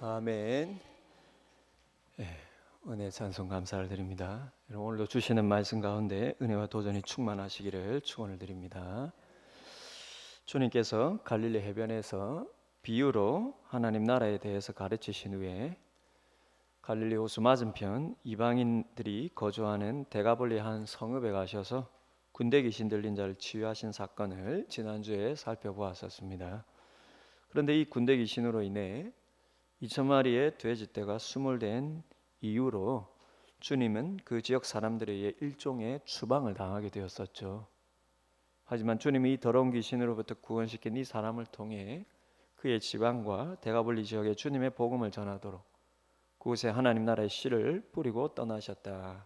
아멘. 은혜 찬송 감사를 드립니다. 오늘도 주시는 말씀 가운데 은혜와 도전이 충만하시기를 축원을 드립니다. 주님께서 갈릴리 해변에서 비유로 하나님 나라에 대해서 가르치신 후에 갈릴리 호수 맞은편 이방인들이 거주하는 데가볼리 한 성읍에 가셔서 군대 귀신 들린 자를 치유하신 사건을 지난주에 살펴보았었습니다. 그런데 이 군대 귀신으로 인해 2,000마리의 돼지떼가 수몰된 이후로 주님은 그 지역 사람들에게 일종의 추방을 당하게 되었었죠. 하지만 주님이 이 더러운 귀신으로부터 구원시킨 이 사람을 통해 그의 지방과 데가볼리 지역에 주님의 복음을 전하도록 그곳에 하나님 나라의 씨를 뿌리고 떠나셨다.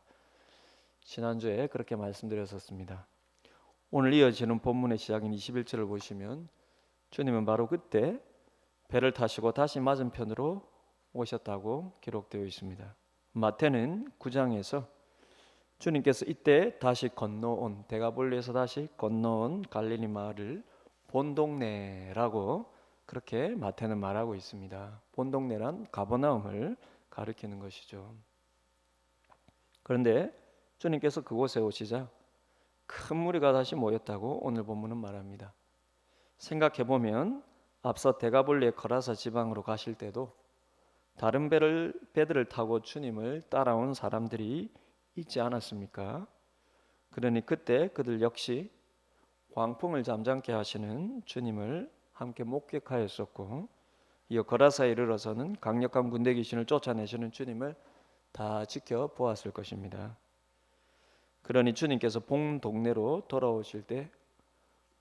지난주에 그렇게 말씀드렸었습니다. 오늘 이어지는 본문의 시작인 21절을 보시면 주님은 바로 그때 배를 타시고 다시 맞은편으로 오셨다고 기록되어 있습니다. 마태는 9장에서 주님께서 이때 다시 건너온 데가볼리에서 다시 건너온 갈릴리 마을을 본동네라고 그렇게 마태는 말하고 있습니다. 본동네란 가버나움을 가리키는 것이죠. 그런데 주님께서 그곳에 오시자 큰 무리가 다시 모였다고 오늘 본문은 말합니다. 생각해보면 앞서 데가볼리의 거라사 지방으로 가실 때도 다른 배들을 타고 주님을 따라온 사람들이 있지 않았습니까? 그러니 그때 그들 역시 광풍을 잠잠케 하시는 주님을 함께 목격하였었고, 이어 거라사에 이르러서는 강력한 군대 귀신을 쫓아내시는 주님을 다 지켜보았을 것입니다. 그러니 주님께서 본 동네로 돌아오실 때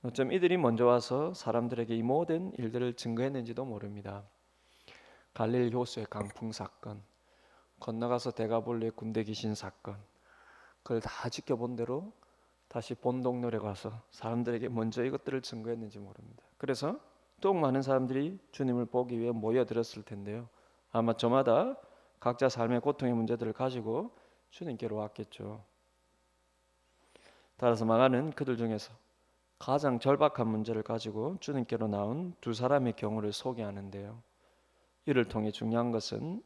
어쩜 이들이 먼저 와서 사람들에게 이 모든 일들을 증거했는지도 모릅니다. 갈릴리 호수의 강풍 사건, 건너가서 데가볼리의 군대 귀신 사건, 그걸 다 지켜본 대로 다시 본 동네에 가서 사람들에게 먼저 이것들을 증거했는지 모릅니다. 그래서 더욱 많은 사람들이 주님을 보기 위해 모여들었을 텐데요. 아마 저마다 각자 삶의 고통의 문제들을 가지고 주님께로 왔겠죠. 따라서 마가는 그들 중에서 가장 절박한 문제를 가지고 주님께로 나온 두 사람의 경우를 소개하는데요. 이를 통해 중요한 것은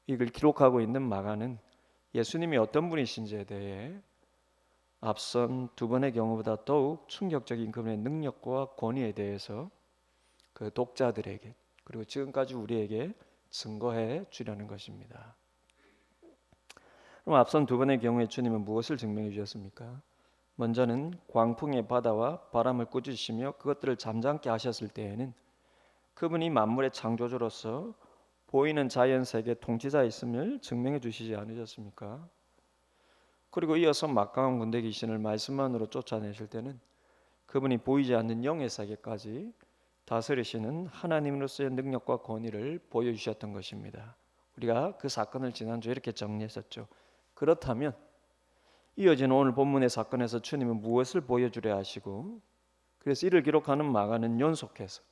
이걸 기록하고 있는 마가는 예수님이 어떤 분이신지에 대해 앞선 두 번의 경우보다 더욱 충격적인 그분의 능력과 권위에 대해서 그 독자들에게 그리고 지금까지 우리에게 증거해 주려는 것입니다. 그럼 앞선 두 번의 경우에 주님은 무엇을 증명해 주셨습니까? 먼저는 광풍의 바다와 바람을 꾸짖으시며 그것들을 잠잠케 하셨을 때에는 그분이 만물의 창조주로서 보이는 자연세계 통치자이심을 증명해 주시지 않으셨습니까? 그리고 이어서 막강한 군대 귀신을 말씀만으로 쫓아내실 때는 그분이 보이지 않는 영의 세계까지 다스리시는 하나님으로서의 능력과 권위를 보여주셨던 것입니다. 우리가 그 사건을 지난주에 이렇게 정리했었죠. 그렇다면 이어진 오늘 본문의 사건에서 주님은 무엇을 보여주려 하시고, 그래서 이를 기록하는 마가는 연속해서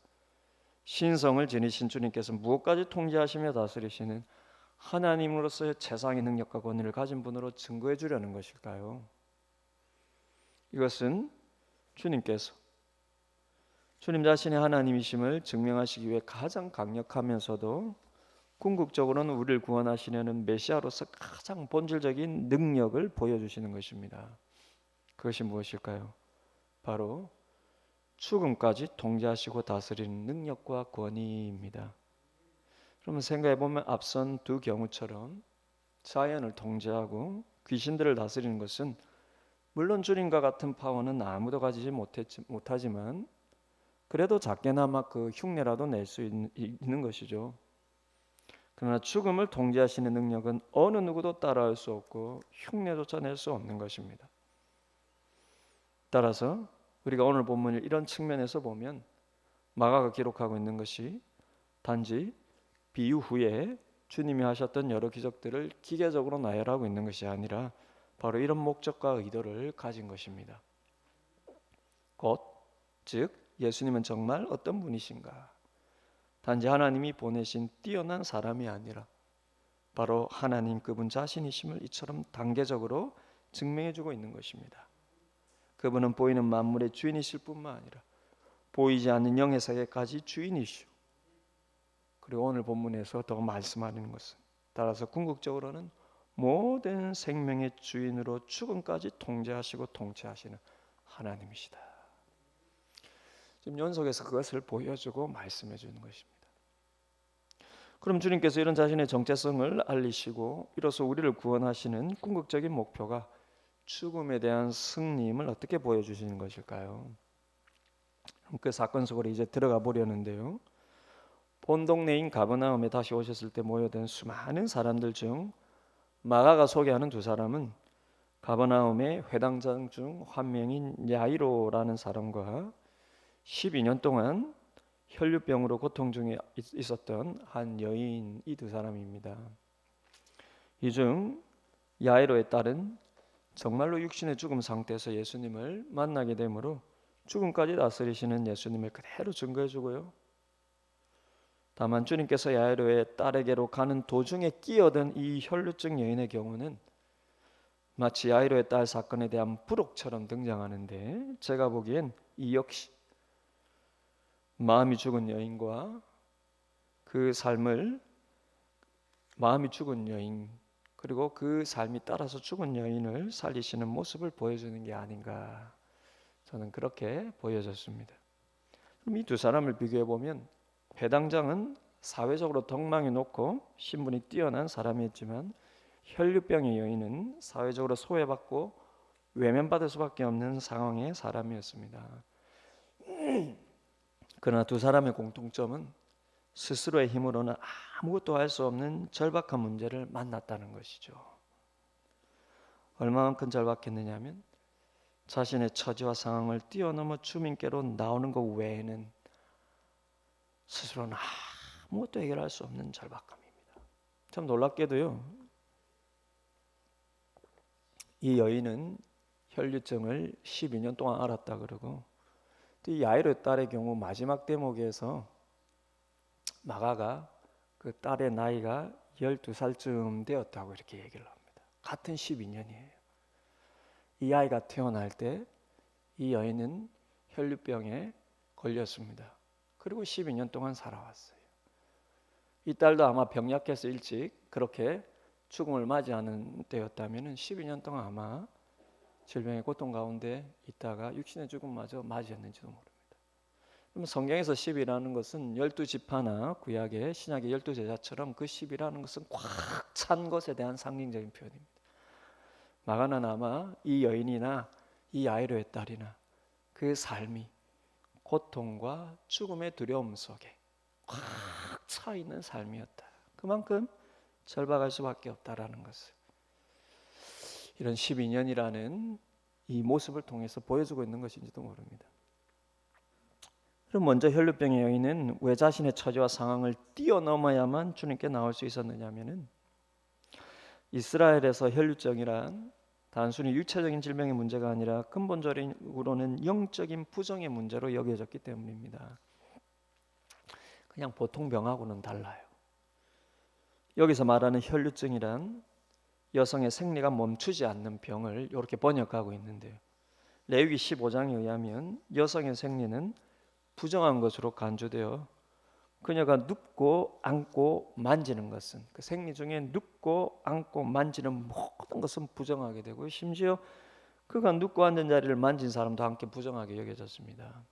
신성을 지니신 주님께서 무엇까지 통제하시며 다스리시는 하나님으로서의 최상의 능력과 권위를 가진 분으로 증거해 주려는 것일까요? 이것은 주님께서 주님 자신의 하나님이심을 증명하시기 위해 가장 강력하면서도 궁극적으로는 우리를 구원하시려는 메시아로서 가장 본질적인 능력을 보여주시는 것입니다. 그것이 무엇일까요? 바로 죽음까지 통제하시고 다스리는 능력과 권위입니다. 그러면 생각해보면 앞선 두 경우처럼 자연을 통제하고 귀신들을 다스리는 것은 물론 주님과 같은 파워는 아무도 가지지 못하지만 그래도 작게나마 그 흉내라도 낼 수 있는 것이죠. 그러나 죽음을 통제하시는 능력은 어느 누구도 따라할 수 없고 흉내조차 낼 수 없는 것입니다. 따라서 우리가 오늘 본문을 이런 측면에서 보면 마가가 기록하고 있는 것이 단지 비유 후에 주님이 하셨던 여러 기적들을 기계적으로 나열하고 있는 것이 아니라 바로 이런 목적과 의도를 가진 것입니다. 즉 예수님은 정말 어떤 분이신가? 단지 하나님이 보내신 뛰어난 사람이 아니라 바로 하나님 그분 자신이심을 이처럼 단계적으로 증명해주고 있는 것입니다. 그분은 보이는 만물의 주인이실 뿐만 아니라 보이지 않는 영의 세계까지 주인이시오. 그리고 오늘 본문에서 더 말씀하는 것은 따라서 궁극적으로는 모든 생명의 주인으로 죽음까지 통제하시고 통치하시는 하나님이시다. 지금 연속해서 그것을 보여주고 말씀해 주는 것입니다. 그럼 주님께서 이런 자신의 정체성을 알리시고 이로써 우리를 구원하시는 궁극적인 목표가 죽음에 대한 승리임을 어떻게 보여주시는 것일까요? 그 사건 속으로 이제 들어가 보려는데요. 본 동네인 가버나움에 다시 오셨을 때 모여든 수많은 사람들 중 마가가 소개하는 두 사람은 가버나움의 회당장 중 한 명인 야이로라는 사람과 12년 동안 혈류병으로 고통 중에 있었던 한 여인, 이 두 사람입니다. 이 중 야이로의 딸은 정말로 육신의 죽음 상태에서 예수님을 만나게 되므로 죽음까지 다스리시는 예수님을 그대로 증거해 주고요. 다만 주님께서 야이로의 딸에게로 가는 도중에 끼어든 이 혈루증 여인의 경우는 마치 야이로의 딸 사건에 대한 부록처럼 등장하는데, 제가 보기엔 이 역시 마음이 죽은 여인과 그 삶을, 마음이 죽은 여인 그리고 그 삶이 따라서 죽은 여인을 살리시는 모습을 보여주는 게 아닌가, 저는 그렇게 보여졌습니다. 그럼 이 두 사람을 비교해 보면 회당장은 사회적으로 덕망이 높고 신분이 뛰어난 사람이었지만 혈류병의 여인은 사회적으로 소외받고 외면받을 수밖에 없는 상황의 사람이었습니다. 그러나 두 사람의 공통점은 스스로의 힘으로는 아무것도 할 수 없는 절박한 문제를 만났다는 것이죠. 얼마만큼 절박했느냐면 자신의 처지와 상황을 뛰어넘어 주님께로 나오는 것 외에는 스스로는 아무것도 해결할 수 없는 절박함입니다. 참 놀랍게도요, 이 여인은 혈류증을 12년 동안 앓았다 그러고, 또 이 야이로의 딸의 경우 마지막 대목에서 마가가 그 딸의 나이가 12살쯤 되었다고 이렇게 얘기를 합니다. 같은 12년이에요. 이 아이가 태어날 때 이 여인은 혈류병에 걸렸습니다. 그리고 12년 동안 살아왔어요. 이 딸도 아마 병약해서 일찍 그렇게 죽음을 맞이하는 때였다면 12년 동안 아마 질병의 고통 가운데 있다가 육신의 죽음마저 맞이했는지도 모릅니다. 그럼 성경에서 10이라는 것은 12지파나 구약의 신약의 12제자처럼 그 10이라는 것은 꽉 찬 것에 대한 상징적인 표현입니다. 마가는 아마 이 여인이나 이 야이로의 딸이나 그 삶이 고통과 죽음의 두려움 속에 꽉 차 있는 삶이었다. 그만큼 절박할 수밖에 없다라는 것을 이런 12년이라는 이 모습을 통해서 보여주고 있는 것인지도 모릅니다. 그럼 먼저 혈류병의 여인은 왜 자신의 처지와 상황을 뛰어넘어야만 주님께 나올 수 있었느냐면은 이스라엘에서 혈류증이란 단순히 육체적인 질병의 문제가 아니라 근본적으로는 영적인 부정의 문제로 여겨졌기 때문입니다. 그냥 보통 병하고는 달라요. 여기서 말하는 혈류증이란 여성의 생리가 멈추지 않는 병을 이렇게 번역하고 있는데요. 레위기 15장에 의하면 여성의 생리는 부정한 것으로 간주되어 그녀가 눕고 앉고 만지는 것은, 그 생리 중에 눕고 앉고 만지는 모든 것은 부정하게 되고, 심지어 그가 눕고 앉은 자리를 만진 사람도 함께 부정하게 여겨졌습니다.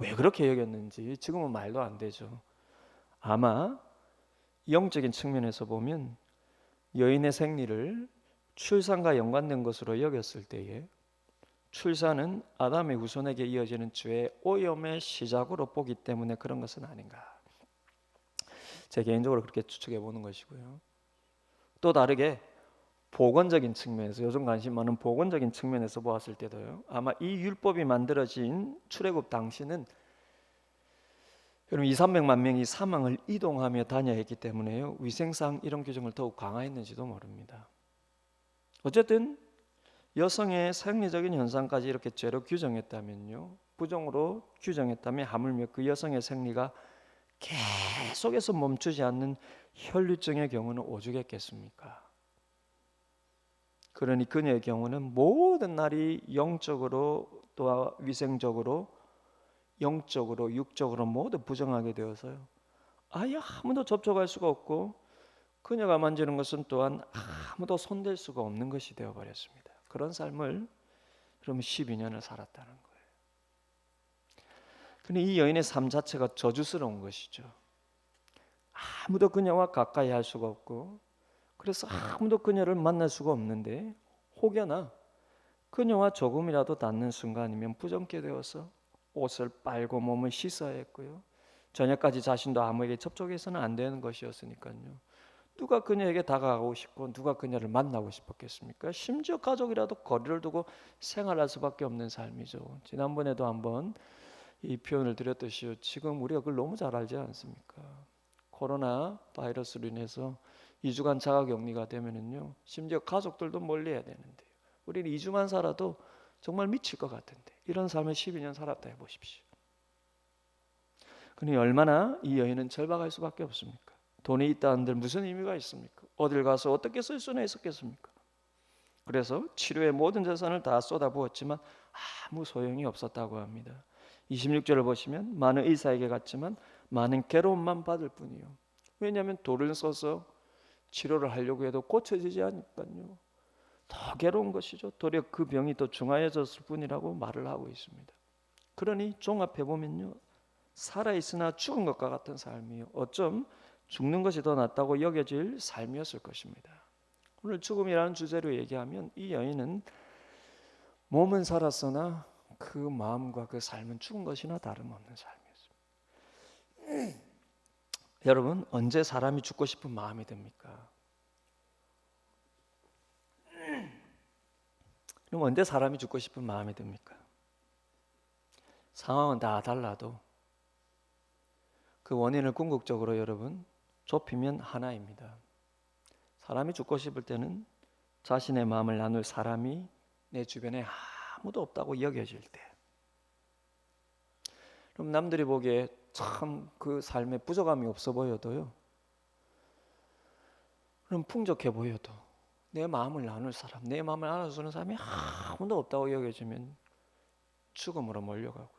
왜 그렇게 여겼는지 지금은 말도 안 되죠. 아마 영적인 측면에서 보면 여인의 생리를 출산과 연관된 것으로 여겼을 때에 출산은 아담의 후손에게 이어지는 죄의 오염의 시작으로 보기 때문에 그런 것은 아닌가, 제 개인적으로 그렇게 추측해 보는 것이고요. 또 다르게 보건적인 측면에서, 요즘 관심 많은 보건적인 측면에서 보았을 때도요, 아마 이 율법이 만들어진 출애굽 당시는 여러분 200~300만 명이 사망을 이동하며 다녀야 했기 때문에요, 위생상 이런 규정을 더욱 강화했는지도 모릅니다. 어쨌든 여성의 생리적인 현상까지 이렇게 죄로 규정했다면요, 부정으로 규정했다면 하물며 그 여성의 생리가 계속해서 멈추지 않는 혈류증의 경우는 오죽했겠습니까? 그러니 그녀의 경우는 모든 날이 영적으로 또 위생적으로 영적으로 육적으로 모두 부정하게 되어서요, 아예 아무도 접촉할 수가 없고 그녀가 만지는 것은 또한 아무도 손댈 수가 없는 것이 되어버렸습니다. 그런 삶을 그러면 12년을 살았다는 거예요. 근데 이 여인의 삶 자체가 저주스러운 것이죠. 아무도 그녀와 가까이 할 수가 없고 그래서 아무도 그녀를 만날 수가 없는데 혹여나 그녀와 조금이라도 닿는 순간이면 부정케 되어서 옷을 빨고 몸을 씻어야 했고요. 저녁까지 자신도 아무에게 접촉해서는 안 되는 것이었으니까요. 누가 그녀에게 다가가고 싶고 누가 그녀를 만나고 싶었겠습니까? 심지어 가족이라도 거리를 두고 생활할 수밖에 없는 삶이죠. 지난번에도 한번 이 표현을 드렸듯이요. 지금 우리가 그걸 너무 잘 알지 않습니까? 코로나 바이러스로 인해서 2주간 자가격리가 되면은요. 심지어 가족들도 멀리해야 되는데요. 우리는 2주만 살아도 정말 미칠 것 같은데 이런 삶을 12년 살았다 해보십시오. 그러니 얼마나 이 여인은 절박할 수밖에 없습니까? 돈이 있다 한들 무슨 의미가 있습니까? 어딜 가서 어떻게 쓸 수는 있었겠습니까? 그래서 치료에 모든 재산을 다 쏟아부었지만 아무 소용이 없었다고 합니다. 26절을 보시면 많은 의사에게 갔지만 많은 괴로움만 받을 뿐이요. 왜냐하면 돈을 써서 치료를 하려고 해도 고쳐지지 않으니까요. 더 괴로운 것이죠. 도리어 그 병이 더 중하여졌을 뿐이라고 말을 하고 있습니다. 그러니 종합해 보면요. 살아있으나 죽은 것과 같은 삶이요. 어쩜 죽는 것이 더 낫다고 여겨질 삶이었을 것입니다. 오늘 죽음이라는 주제로 얘기하면 이 여인은 몸은 살았으나 그 마음과 그 삶은 죽은 것이나 다름없는 삶이었습니다. 여러분 언제 사람이 죽고 싶은 마음이 듭니까? 그럼 언제 사람이 죽고 싶은 마음이 듭니까? 상황은 다 달라도 그 원인을 궁극적으로 여러분 좁히면 하나입니다. 사람이 죽고 싶을 때는 자신의 마음을 나눌 사람이 내 주변에 아무도 없다고 여겨질 때, 그럼 남들이 보기에 참 그 삶에 부족함이 없어 보여도요, 그럼 풍족해 보여도 내 마음을 나눌 사람, 내 마음을 알아주는 사람이 아무도 없다고 여겨지면 죽음으로 몰려가고요.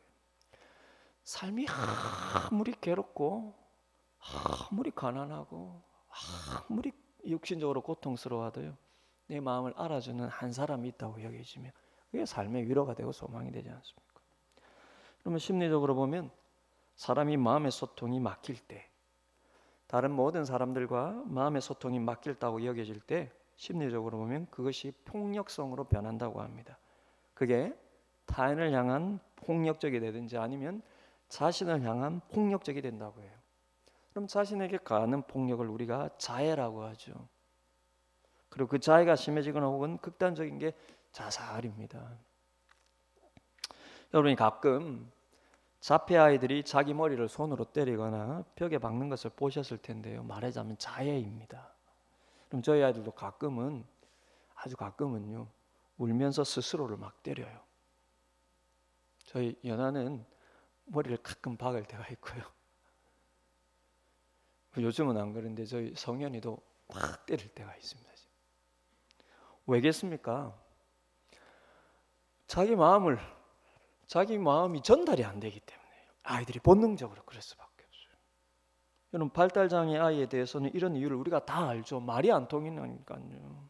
삶이 아무리 괴롭고 아무리 가난하고 아무리 육신적으로 고통스러워도요, 내 마음을 알아주는 한 사람이 있다고 여겨지면 그게 삶의 위로가 되고 소망이 되지 않습니까? 그러면 심리적으로 보면 사람이 마음의 소통이 막힐 때, 다른 모든 사람들과 마음의 소통이 막힐다고 여겨질 때 심리적으로 보면 그것이 폭력성으로 변한다고 합니다. 그게 타인을 향한 폭력적이 되든지 아니면 자신을 향한 폭력적이 된다고 해요. 그럼 자신에게 가하는 폭력을 우리가 자해라고 하죠. 그리고 그 자해가 심해지거나 혹은 극단적인 게 자살입니다. 여러분이 가끔 자폐 아이들이 자기 머리를 손으로 때리거나 벽에 박는 것을 보셨을 텐데요. 말하자면 자해입니다. 그럼 저희 아이들도 가끔은, 아주 가끔은요, 울면서 스스로를 막 때려요. 저희 연하는 머리를 가끔 박을 때가 있고요. 요즘은 안 그런데 저희 성현이도 막 때릴 때가 있습니다. 왜겠습니까? 자기 마음이 전달이 안 되기 때문에 아이들이 본능적으로 그럴 수밖에 없어요. 여러분 발달장애 아이에 대해서는 이런 이유를 우리가 다 알죠. 말이 안 통하니까요.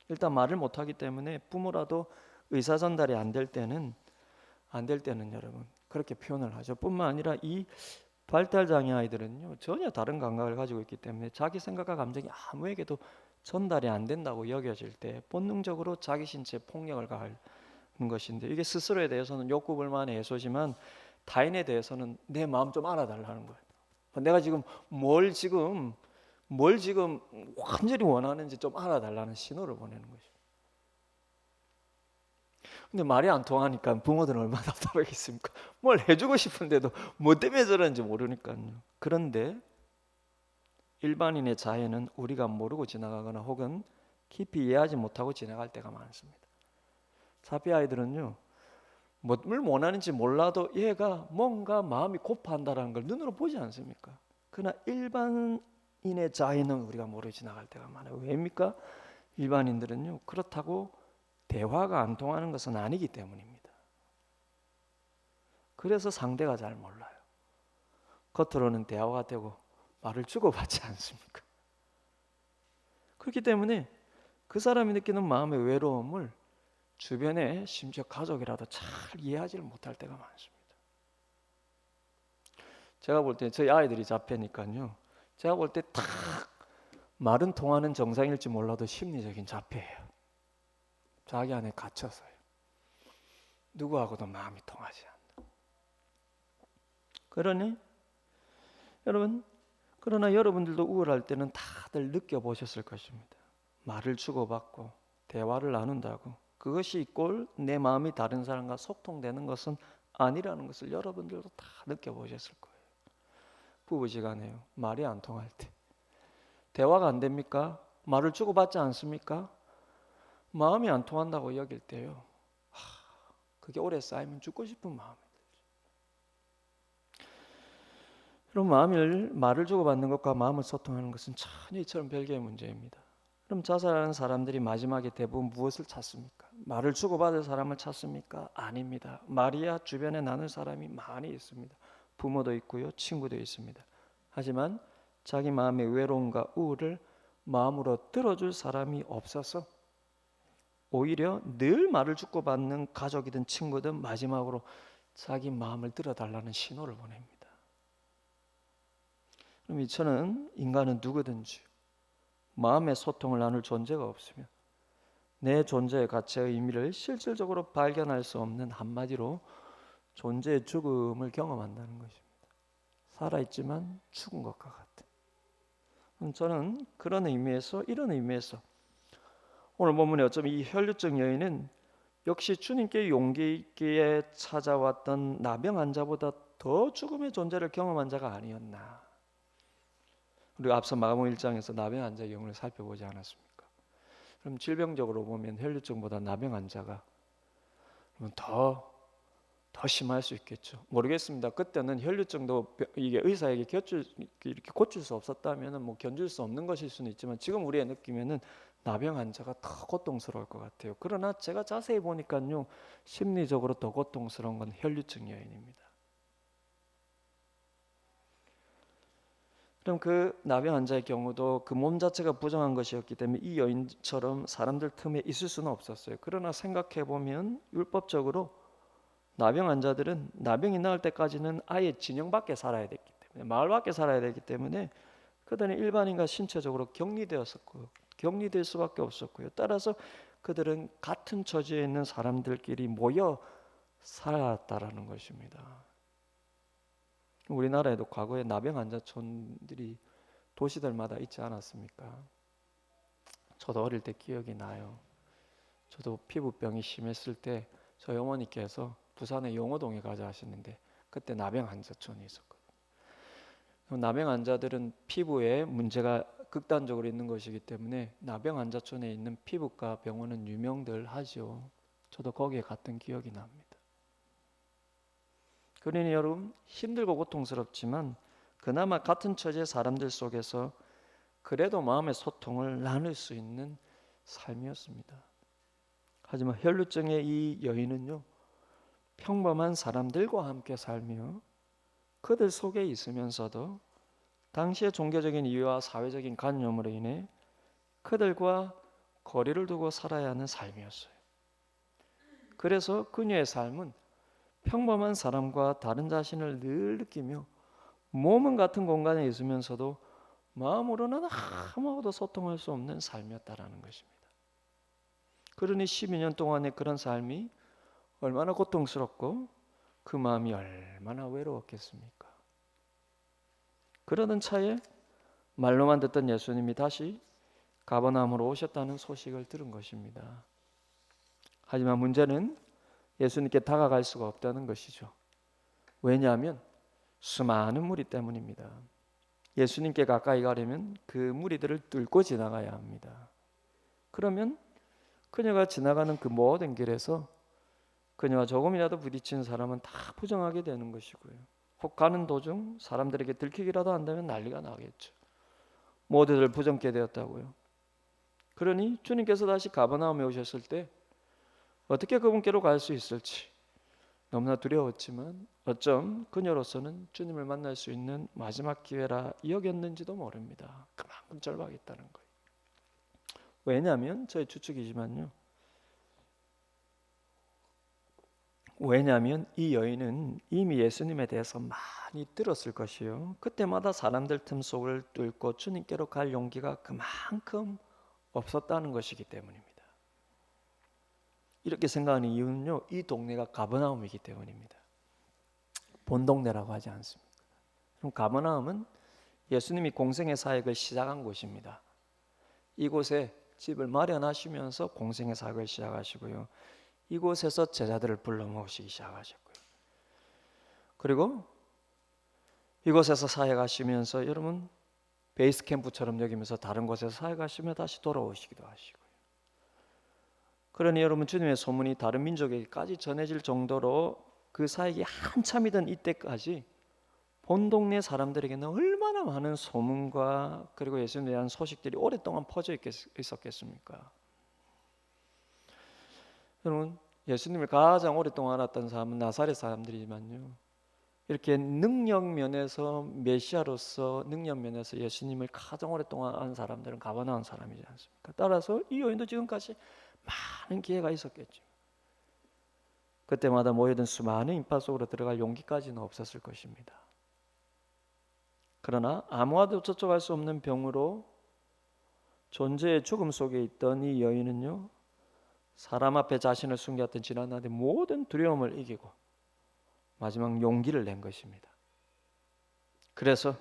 일단 말을 못하기 때문에 부모라도 의사 전달이 안 될 때는 여러분 그렇게 표현을 하죠. 뿐만 아니라 이 발달장애 아이들은요 전혀 다른 감각을 가지고 있기 때문에 자기 생각과 감정이 아무에게도 전달이 안 된다고 여겨질 때 본능적으로 자기 신체에 폭력을 가할 것인데, 이게 스스로에 대해서는 욕구불만의 해소지만 타인에 대해서는 내 마음 좀 알아달라는 거예요. 내가 지금 뭘 완전히 원하는지 좀 알아달라는 신호를 보내는 거죠. 근데 말이 안 통하니까 부모들은 얼마나 답답하겠습니까? 뭘 해주고 싶은데도 뭐 때문에 저러는지 모르니까요. 그런데 일반인의 자해는 우리가 모르고 지나가거나 혹은 깊이 이해하지 못하고 지나갈 때가 많습니다. 자폐 아이들은요, 뭘 원하는지 몰라도 얘가 뭔가 마음이 고파한다는 걸 눈으로 보지 않습니까? 그러나 일반인의 자해는 우리가 모르고 지나갈 때가 많아요. 왜입니까? 일반인들은요, 그렇다고 대화가 안 통하는 것은 아니기 때문입니다. 그래서 상대가 잘 몰라요. 겉으로는 대화가 되고 말을 주고받지 않습니까? 그렇기 때문에 그 사람이 느끼는 마음의 외로움을 주변에 심지어 가족이라도 잘 이해하지를 못할 때가 많습니다. 제가 볼 때 저희 아이들이 자폐니까요. 제가 볼 때 딱 말은 통하는 정상일지 몰라도 심리적인 자폐예요. 자기 안에 갇혀서요. 누구하고도 마음이 통하지 않는. 그러나 여러분들도 우울할 때는 다들 느껴보셨을 것입니다. 말을 주고받고 대화를 나눈다고 그것이 꼴 내 마음이 다른 사람과 소통되는 것은 아니라는 것을 여러분들도 다 느껴보셨을 거예요. 부부지간에요. 말이 안 통할 때 대화가 안 됩니까? 말을 주고받지 않습니까? 마음이 안 통한다고 여길 때요. 그게 오래 쌓이면 죽고 싶은 마음이 들죠. 그럼 말을 주고받는 것과 마음을 소통하는 것은 전혀 이처럼 별개의 문제입니다. 그럼 자살하는 사람들이 마지막에 대부분 무엇을 찾습니까? 말을 주고받을 사람을 찾습니까? 아닙니다. 말이야 주변에 나눌 사람이 많이 있습니다. 부모도 있고요, 친구도 있습니다. 하지만 자기 마음의 외로움과 우울을 마음으로 들어줄 사람이 없어서 오히려 늘 말을 주고받는 가족이든 친구든 마지막으로 자기 마음을 들어달라는 신호를 보냅니다. 그럼 이처럼 인간은 누구든지 마음의 소통을 나눌 존재가 없으면 내 존재의 가치의 의미를 실질적으로 발견할 수 없는 한마디로 존재의 죽음을 경험한다는 것입니다. 살아있지만 죽은 것과 같은. 저는 이런 의미에서 오늘 본문에 어쩌면 이 혈류증 여인은 역시 주님께 용기 있게 찾아왔던 나병 환자보다 더 죽음의 존재를 경험한 자가 아니었나. 우리가 앞서 마가복음 1장에서 나병 환자의 경우를 살펴보지 않았습니까? 그럼 질병적으로 보면 혈류증보다 나병 환자가 더 심할 수 있겠죠. 모르겠습니다. 그때는 혈류증도 이게 의사에게 이렇게 고칠 수 없었다면은 뭐 견딜 수 없는 것일 수는 있지만 지금 우리의 느낌에는 나병 환자가 더 고통스러울 것 같아요. 그러나 제가 자세히 보니까요, 심리적으로 더 고통스러운 건 혈류증 여인입니다. 그럼 그 나병 환자의 경우도 그 몸 자체가 부정한 것이었기 때문에 이 여인처럼 사람들 틈에 있을 수는 없었어요. 그러나 생각해 보면 율법적으로 나병 환자들은 나병이 나을 때까지는 아예 진영 밖에 살아야 됐기 때문에 마을 밖에 살아야 되기 때문에 그들은 일반인과 신체적으로 격리될 수밖에 없었고요. 따라서 그들은 같은 처지에 있는 사람들끼리 모여 살았다라는 것입니다. 우리나라에도 과거에 나병 환자촌들이 도시들마다 있지 않았습니까? 저도 어릴 때 기억이 나요. 저도 피부병이 심했을 때 저희 어머니께서 부산의 용호동에 가자 하시는데 그때 나병 환자촌이 있었거든요. 나병 환자들은 피부에 문제가 극단적으로 있는 것이기 때문에 나병 환자촌에 있는 피부과 병원은 유명들 하죠. 저도 거기에 갔던 기억이 납니다. 그러니 여러분 힘들고 고통스럽지만 그나마 같은 처지의 사람들 속에서 그래도 마음의 소통을 나눌 수 있는 삶이었습니다. 하지만 혈류증의 이 여인은요, 평범한 사람들과 함께 살며 그들 속에 있으면서도 당시의 종교적인 이유와 사회적인 관념으로 인해 그들과 거리를 두고 살아야 하는 삶이었어요. 그래서 그녀의 삶은 평범한 사람과 다른 자신을 늘 느끼며 몸은 같은 공간에 있으면서도 마음으로는 아무하고도 소통할 수 없는 삶이었다라는 것입니다. 그러니 12년 동안의 그런 삶이 얼마나 고통스럽고 그 마음이 얼마나 외로웠겠습니까? 그러던 차에 말로만 듣던 예수님이 다시 가버나움으로 오셨다는 소식을 들은 것입니다. 하지만 문제는 예수님께 다가갈 수가 없다는 것이죠. 왜냐하면 수많은 무리 때문입니다. 예수님께 가까이 가려면 그 무리들을 뚫고 지나가야 합니다. 그러면 그녀가 지나가는 그 모든 길에서 그녀와 조금이라도 부딪히는 사람은 다 부정하게 되는 것이고요. 혹 가는 도중 사람들에게 들키기라도 한다면 난리가 나겠죠. 모두들 부정케 되었다고요. 그러니 주님께서 다시 가버나움에 오셨을 때 어떻게 그분께로 갈 수 있을지 너무나 두려웠지만 어쩜 그녀로서는 주님을 만날 수 있는 마지막 기회라 여겼는지도 모릅니다. 그만큼 절박했다는 거예요. 왜냐하면 저의 추측이지만요. 왜냐하면 이 여인은 이미 예수님에 대해서 많이 들었을 것이요. 그때마다 사람들 틈 속을 뚫고 주님께로 갈 용기가 그만큼 없었다는 것이기 때문입니다. 이렇게 생각하는 이유는요. 이 동네가 가버나움이기 때문입니다. 본 동네라고 하지 않습니다. 그럼 가버나움은 예수님이 공생의 사역을 시작한 곳입니다. 이곳에 집을 마련하시면서 공생의 사역을 시작하시고요. 이곳에서 제자들을 불러 모으시기 시작하셨고요. 그리고 이곳에서 사역하시면서 여러분 베이스 캠프처럼 여기면서 다른 곳에서 사역하시며 다시 돌아오시기도 하시고요. 그러니 여러분 주님의 소문이 다른 민족에게까지 전해질 정도로 그 사역이 한참이던 이때까지 본 동네 사람들에게는 얼마나 많은 소문과 그리고 예수님에 대한 소식들이 오랫동안 퍼져 있었겠습니까? 여러분 예수님을 가장 오랫동안 알았던 사람은 나사렛 사람들이지만요. 이렇게 능력 면에서 메시아로서 능력 면에서 예수님을 가장 오랫동안 아는 사람들은 가버나움 사람이지 않습니까? 따라서 이 여인도 지금까지 많은 기회가 있었겠죠. 그때마다 모여든 수많은 인파 속으로 들어갈 용기까지는 없었을 것입니다. 그러나 아무와도 접촉할 수 없는 병으로 존재의 죽음 속에 있던 이 여인은요. 사람 앞에 자신을 숨겼던 지난 날의 모든 두려움을 이기고 마지막 용기를 낸 것입니다. 그래서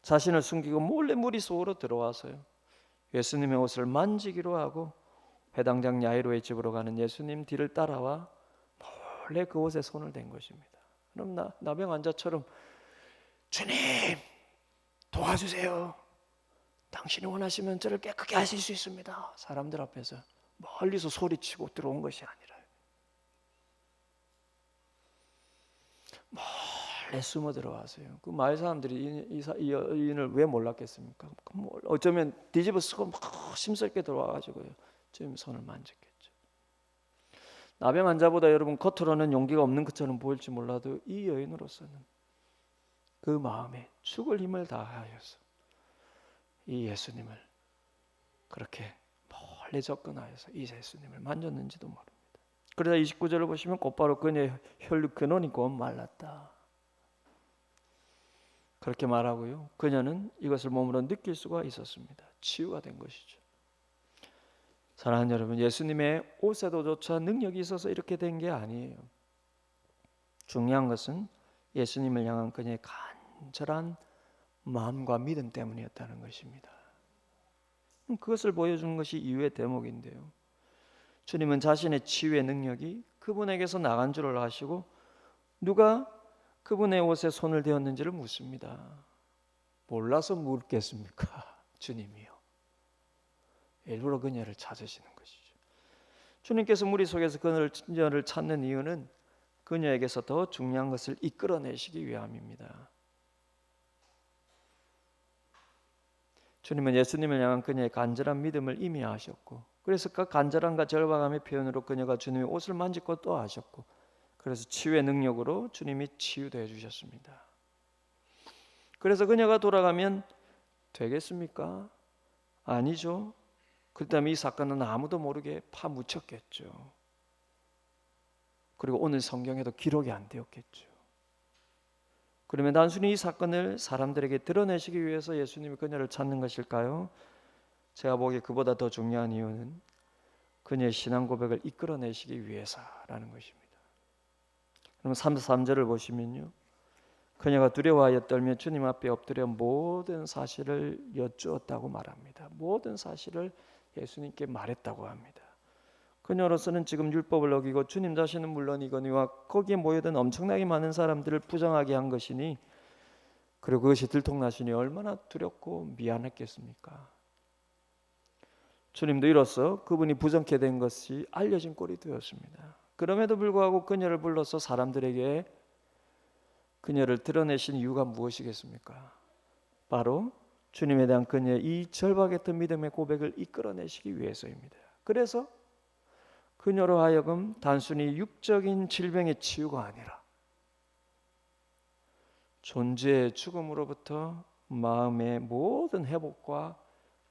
자신을 숨기고 몰래 무리 속으로 들어와서요. 예수님의 옷을 만지기로 하고 회당장 야이로의 집으로 가는 예수님 뒤를 따라와 몰래 그 옷에 손을 댄 것입니다. 그럼 나병 환자처럼 주님 도와주세요. 당신이 원하시면 저를 깨끗게 하실 수 있습니다. 사람들 앞에서 멀리서 소리치고 들어온 것이 아니라요. 몰래 숨어 들어와서요. 그 마을 사람들이 이 여인을 왜 몰랐겠습니까? 어쩌면 뒤집어 쓰고 막 심스럽게 들어와가지고요. 주님 손을 만졌겠죠. 나병 환자보다 여러분 겉으로는 용기가 없는 것처럼 보일지 몰라도 이 여인으로서는 그 마음에 죽을 힘을 다하여서 이 예수님을 그렇게 멀리 접근하여서 이 예수님을 만졌는지도 모릅니다. 그러다 29절을 보시면 곧바로 그녀의 혈류 근원이 곧 말랐다. 그렇게 말하고요. 그녀는 이것을 몸으로 느낄 수가 있었습니다. 치유가 된 것이죠. 사랑하는 여러분, 예수님의 옷에도조차 능력이 있어서 이렇게 된 게 아니에요. 중요한 것은 예수님을 향한 그녀의 간절한 마음과 믿음 때문이었다는 것입니다. 그것을 보여준 것이 이후의 대목인데요. 주님은 자신의 치유의 능력이 그분에게서 나간 줄을 아시고 누가 그분의 옷에 손을 대었는지를 묻습니다. 몰라서 묻겠습니까? 주님이요. 일부러 그녀를 찾으시는 것이죠. 주님께서 무리 속에서 그녀를 찾는 이유는 그녀에게서 더 중요한 것을 이끌어내시기 위함입니다. 주님은 예수님을 향한 그녀의 간절한 믿음을 이미 아셨고 그래서 그 간절함과 절박함의 표현으로 그녀가 주님의 옷을 만질 것도 아셨고 그래서 치유의 능력으로 주님이 치유되어 주셨습니다. 그래서 그녀가 돌아가면 되겠습니까? 아니죠. 그렇다면 이 사건은 아무도 모르게 파묻혔겠죠. 그리고 오늘 성경에도 기록이 안 되었겠죠. 그러면 단순히 이 사건을 사람들에게 드러내시기 위해서 예수님이 그녀를 찾는 것일까요? 제가 보기에 그보다 더 중요한 이유는 그녀의 신앙 고백을 이끌어내시기 위해서라는 것입니다. 그럼 33절을 보시면요. 그녀가 두려워하여 떨며 주님 앞에 엎드려 모든 사실을 여쭈었다고 말합니다. 모든 사실을 예수님께 말했다고 합니다. 그녀로서는 지금 율법을 어기고 주님 자신은 물론이거니와 거기에 모여든 엄청나게 많은 사람들을 부정하게 한 것이니 그리고 그것이 들통나시니 얼마나 두렵고 미안했겠습니까? 주님도 이로써 그분이 부정케 된 것이 알려진 꼴이 되었습니다. 그럼에도 불구하고 그녀를 불러서 사람들에게 그녀를 드러내신 이유가 무엇이겠습니까? 바로 주님에 대한 그녀의 이 절박했던 믿음의 고백을 이끌어내시기 위해서입니다. 그래서 그녀로 하여금 단순히 육적인 질병의 치유가 아니라 존재의 죽음으로부터 마음의 모든 회복과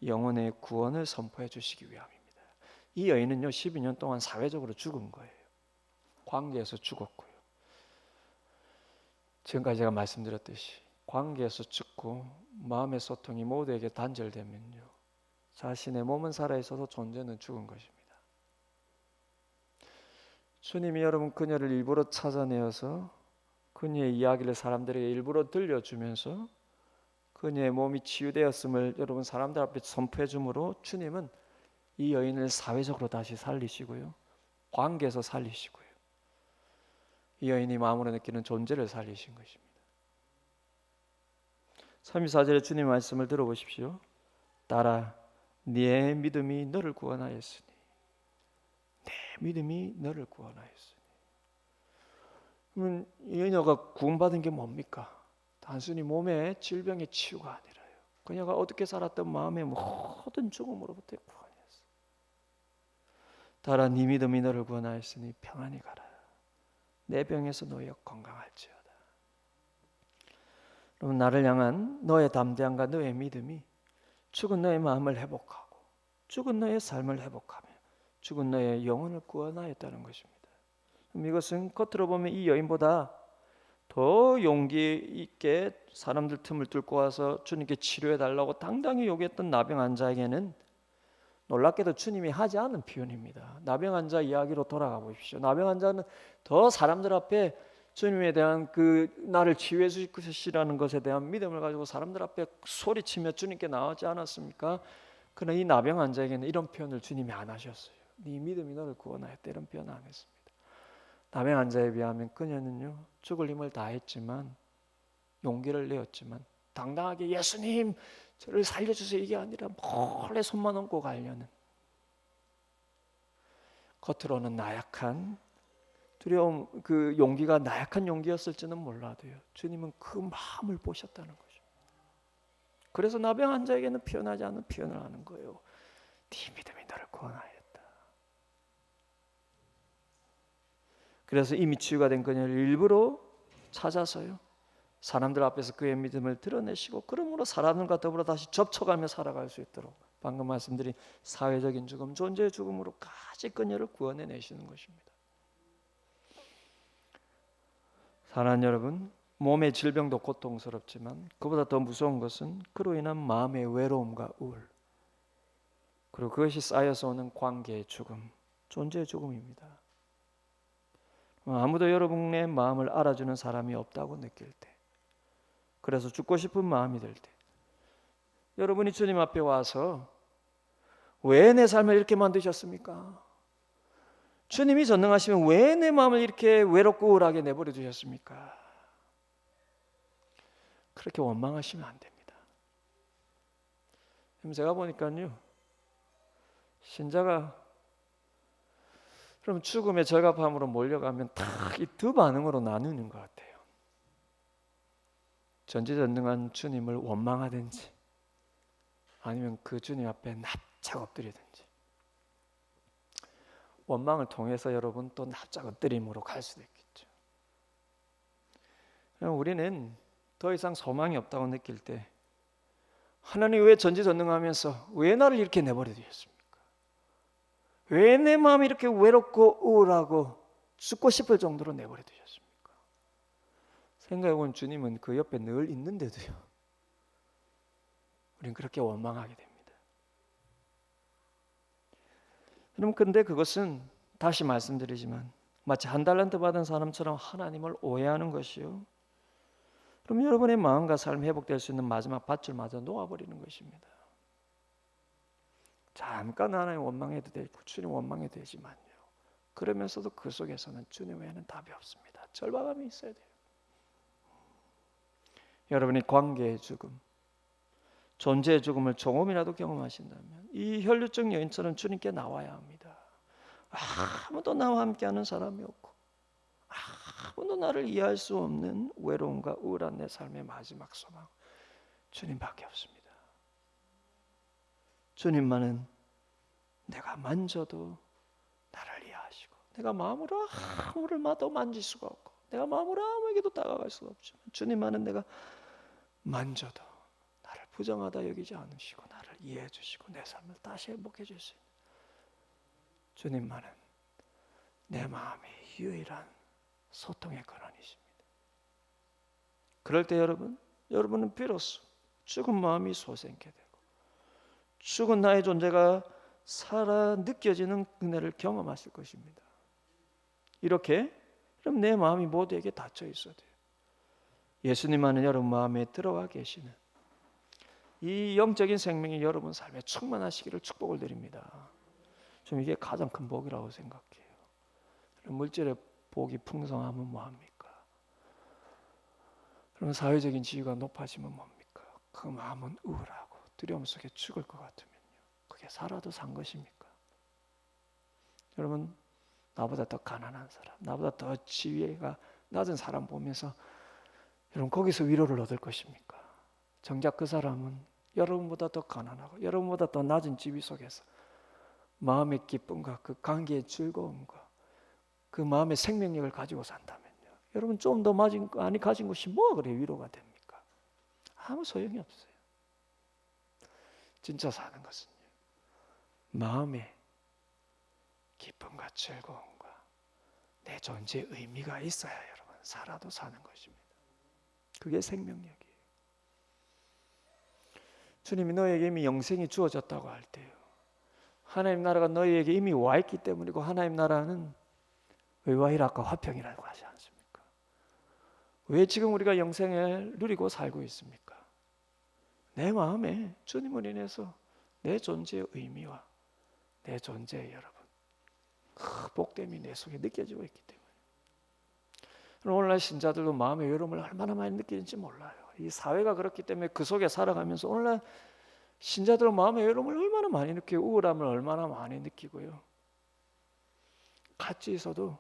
영혼의 구원을 선포해 주시기 위함입니다. 이 여인은요 12년 동안 사회적으로 죽은 거예요. 관계에서 죽었고요. 지금까지 제가 말씀드렸듯이 관계에서 죽고 마음의 소통이 모두에게 단절되면요 자신의 몸은 살아있어도 존재는 죽은 것입니다. 주님이 여러분 그녀를 일부러 찾아내어서 그녀의 이야기를 사람들에게 일부러 들려주면서 그녀의 몸이 치유되었음을 여러분 사람들 앞에 선포해 주므로 주님은 이 여인을 사회적으로 다시 살리시고요. 관계에서 살리시고요. 이 여인이 마음으로 느끼는 존재를 살리신 것입니다. 34절에 주님의 말씀을 들어보십시오. 딸아, 네 믿음이 너를 구원하였으니 내 믿음이 너를 구원하였으니. 그러면 이 여인가 구원받은 게 뭡니까? 단순히 몸의 질병의 치유가 아니라요. 그녀가 어둡게 살았던 마음의 모든 죽음으로부터 구원이었어. 딸아, 네 믿음이 너를 구원하였으니 평안히 가라. 내 병에서 너희 건강할지어다. 그럼 나를 향한 너의 담대함과 너의 믿음이 죽은 너의 마음을 회복하고 죽은 너의 삶을 회복하며 죽은 너의 영혼을 구원하였다는 것입니다. 그럼 이것은 겉으로 보면 이 여인보다 더 용기 있게 사람들 틈을 뚫고 와서 주님께 치료해달라고 당당히 요구했던 나병 환자에게는 놀랍게도 주님이 하지 않은 표현입니다. 나병 환자 이야기로 돌아가 보십시오. 나병 환자는 더 사람들 앞에 주님에 대한 그 나를 치유해 주시라는 것에 대한 믿음을 가지고 사람들 앞에 소리치며 주님께 나오지 않았습니까? 그러나 이 나병 환자에게는 이런 표현을 주님이 안 하셨어요. 네 믿음이 너를 구원하였다 이런 표현 안 했습니다. 나병 환자에 비하면 그녀는요 죽을 힘을 다했지만 용기를 내었지만 당당하게 예수님 저를 살려주세요 이게 아니라 몰래 손만 얹고 가려는 겉으로는 나약한 두려움 그 용기가 나약한 용기였을지는 몰라도요 주님은 그 마음을 보셨다는 거죠. 그래서 나병 환자에게는 표현하지 않는 표현을 하는 거예요. 네 믿음이 너를 구원하였다. 그래서 이미 치유가 된 그녀를 일부러 찾아서요 사람들 앞에서 그의 믿음을 드러내시고 그러므로 사람들과 더불어 다시 접촉하며 살아갈 수 있도록 방금 말씀드린 사회적인 죽음, 존재의 죽음으로까지 그녀를 구원해내시는 것입니다. 사랑하는 여러분, 몸의 질병도 고통스럽지만 그보다 더 무서운 것은 그로 인한 마음의 외로움과 우울 그리고 그것이 쌓여서 오는 관계의 죽음, 존재의 죽음입니다. 아무도 여러분의 마음을 알아주는 사람이 없다고 느낄 때 그래서 죽고 싶은 마음이 들 때 여러분이 주님 앞에 와서 왜 내 삶을 이렇게 만드셨습니까? 주님이 전능하시면 왜 내 마음을 이렇게 외롭고 우울하게 내버려 두셨습니까? 그렇게 원망하시면 안 됩니다. 제가 보니까요 신자가 그럼 죽음의 절갑함으로 몰려가면 다 이 두 반응으로 나누는 것 같아요. 전지전능한 주님을 원망하든지 아니면 그 주님 앞에 납작 엎드리든지. 원망을 통해서 여러분 또 납작 엎드림으로 갈 수도 있겠죠. 우리는 더 이상 소망이 없다고 느낄 때 하나님 왜 전지전능하면서 왜 나를 이렇게 내버려 두셨습니까? 왜 내 마음이 이렇게 외롭고 우울하고 죽고 싶을 정도로 내버려 두셨습니까? 생각해보면 주님은 그 옆에 늘 있는데도요 우린 그렇게 원망하게 됩니다. 여러분 근데 그것은 다시 말씀드리지만 마치 한 달란트 받은 사람처럼 하나님을 오해하는 것이요 그럼 여러분의 마음과 삶 회복될 수 있는 마지막 밧줄마저 놓아버리는 것입니다. 잠깐 하나님 원망해도 되고 주님 원망해도 되지만요 그러면서도 그 속에서는 주님 외에는 답이 없습니다. 절박함이 있어야 돼요. 여러분이 관계의 죽음, 존재의 죽음을 조금이라도 경험하신다면 이 혈류증 여인처럼 주님께 나와야 합니다. 아무도 나와 함께하는 사람이 없고 아무도 나를 이해할 수 없는 외로움과 우울한 내 삶의 마지막 소망 주님밖에 없습니다. 주님만은 내가 만져도 나를 이해하시고 내가 마음으로 아무를 마도 만질 수가 없고 내가 마음으로 아무에게도 다가갈 수가 없지만 주님만은 내가 만져도 나를 부정하다 여기지 않으시고 나를 이해해 주시고 내 삶을 다시 행복해 줄 수 있는 주님만은 내 마음의 유일한 소통의 근원이십니다. 그럴 때 여러분은 비로소 죽은 마음이 솟아게 되고 죽은 나의 존재가 살아 느껴지는 은혜를 경험하실 것입니다. 이렇게 그럼 내 마음이 모두에게 닫혀 있어야 돼요. 예수님만은 여러분 마음에 들어와 계시는 이 영적인 생명이 여러분 삶에 충만하시기를 축복을 드립니다. 좀 이게 가장 큰 복이라고 생각해요. 물질의 복이 풍성하면 뭐합니까? 그러면 사회적인 지위가 높아지면 뭡니까? 그 마음은 우울하고 두려움 속에 죽을 것 같으면요. 그게 살아도 산 것입니까? 여러분 나보다 더 가난한 사람, 나보다 더 지위가 낮은 사람 보면서 여러분 거기서 위로를 얻을 것입니까? 정작 그 사람은 여러분보다 더 가난하고 여러분보다 더 낮은 지위 속에서 마음의 기쁨과 그 관계의 즐거움과 그 마음의 생명력을 가지고 산다면요. 여러분 좀 더 많이 가진 것이 뭐가 그래 위로가 됩니까? 아무 소용이 없어요. 진짜 사는 것은요. 마음의 기쁨과 즐거움과 내 존재의 의미가 있어야 여러분 살아도 사는 것입니다. 그게 생명력이에요. 주님이 너에게 이미 영생이 주어졌다고 할 때요. 하나님 나라가 너희에게 이미 와 있기 때문이고 하나님 나라는 의와일학과 화평이라고 하지 않습니까? 왜 지금 우리가 영생을 누리고 살고 있습니까? 내 마음에 주님을 인해서 내 존재의 의미와 내 존재의 여러분 그 복됨이 내 속에 느껴지고 있기 때문에 오늘날 신자들도 마음의 외로움을 얼마나 많이 느끼는지 몰라요. 이 사회가 그렇기 때문에 그 속에 살아가면서 오늘날 신자들은 마음의 외로움을 얼마나 많이 느끼고 우울함을 얼마나 많이 느끼고요. 같이 있어도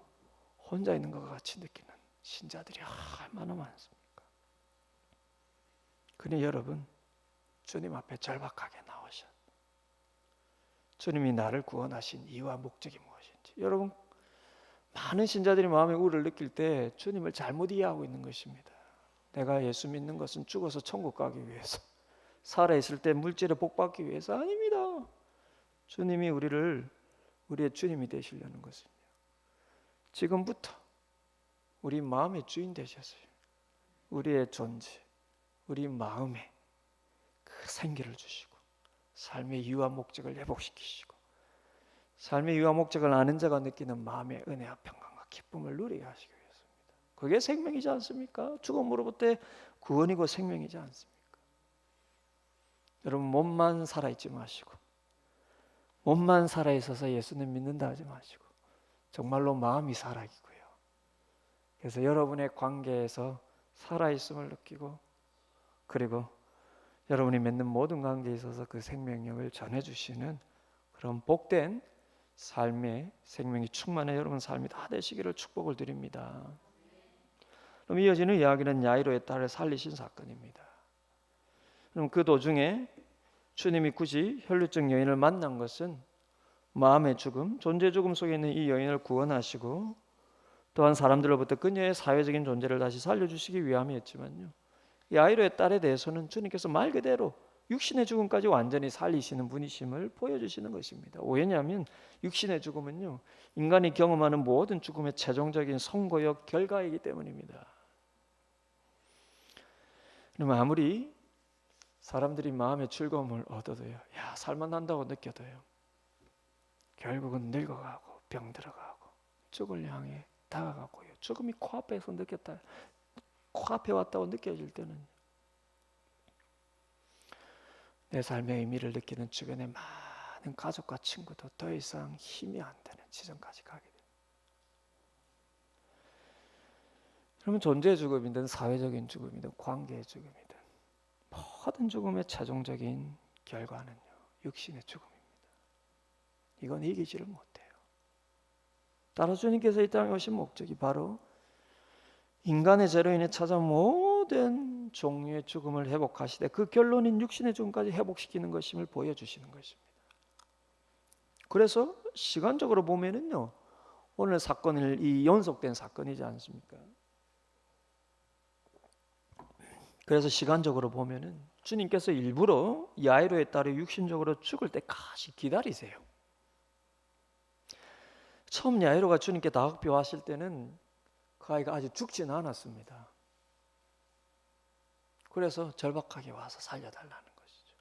혼자 있는 것과 같이 느끼는 신자들이 얼마나 많습니까? 그러니 여러분 주님 앞에 절박하게 나오셔. 주님이 나를 구원하신 이유와 목적이 무엇인지. 여러분 많은 신자들이 마음의 우울을 느낄 때 주님을 잘못 이해하고 있는 것입니다. 내가 예수 믿는 것은 죽어서 천국 가기 위해서 살아있을 때 물질을 복받기 위해서 아닙니다. 주님이 우리의 주님이 되시려는 것은요. 지금부터 우리 마음의 주인 되셔서요. 우리의 존재, 우리 마음에 그 생기를 주시고 삶의 이유와 목적을 회복시키시고 삶의 이유와 목적을 아는 자가 느끼는 마음의 은혜와 평강과 기쁨을 누리게 하시기 위해서입니다. 그게 생명이지 않습니까? 죽음으로부터 구원이고 생명이지 않습니까? 여러분 몸만 살아있지 마시고 몸만 살아있어서 예수님 믿는다 하지 마시고 정말로 마음이 살아있고요. 그래서 여러분의 관계에서 살아있음을 느끼고 그리고 여러분이 맺는 모든 관계에 있어서 그 생명력을 전해주시는 그런 복된 삶의 생명이 충만해 여러분 삶이 다 되시기를 축복을 드립니다. 그럼 이어지는 이야기는 야이로의 딸을 살리신 사건입니다. 그럼 그 도중에 주님이 굳이 혈루증 여인을 만난 것은 마음의 죽음, 존재 죽음 속에 있는 이 여인을 구원하시고 또한 사람들로부터 그녀의 사회적인 존재를 다시 살려주시기 위함이었지만요. 야이로의 딸에 대해서는 주님께서 말 그대로 육신의 죽음까지 완전히 살리시는 분이심을 보여주시는 것입니다. 왜냐하면 육신의 죽음은요 인간이 경험하는 모든 죽음의 최종적인 선고역 결과이기 때문입니다. 그러면 아무리 사람들이 마음의 즐거움을 얻어도요, 살만한다고 느껴도요, 결국은 늙어가고 병들어가고 죽을 향해 다가가고요. 죽음이 코앞에서 느꼈다, 코앞에 왔다고 느껴질 때는 내 삶의 의미를 느끼는 주변의 많은 가족과 친구도 더 이상 힘이 안 되는 지점까지 가게 됩니다. 그러면 존재의 죽음이든 사회적인 죽음이든 관계의 죽음이든 모든 죽음의 최종적인 결과는요 육신의 죽음입니다. 이건 이기지를 못해요. 따라 주님께서 이 땅에 오신 목적이 바로 인간의 죄로 인해 찾아온 모든 종류의 죽음을 회복하시되 그 결론인 육신의 죽음까지 회복시키는 것임을 보여주시는 것입니다. 그래서 시간적으로 보면은요 오늘 사건을 이 연속된 사건이지 않습니까? 그래서 시간적으로 보면은 주님께서 일부러 야이로의 딸이 육신적으로 죽을 때까지 기다리세요. 처음 야이로가 주님께 다급히 왔을 때는 그 아이가 아직 죽지는 않았습니다. 그래서 절박하게 와서 살려달라는 것이죠.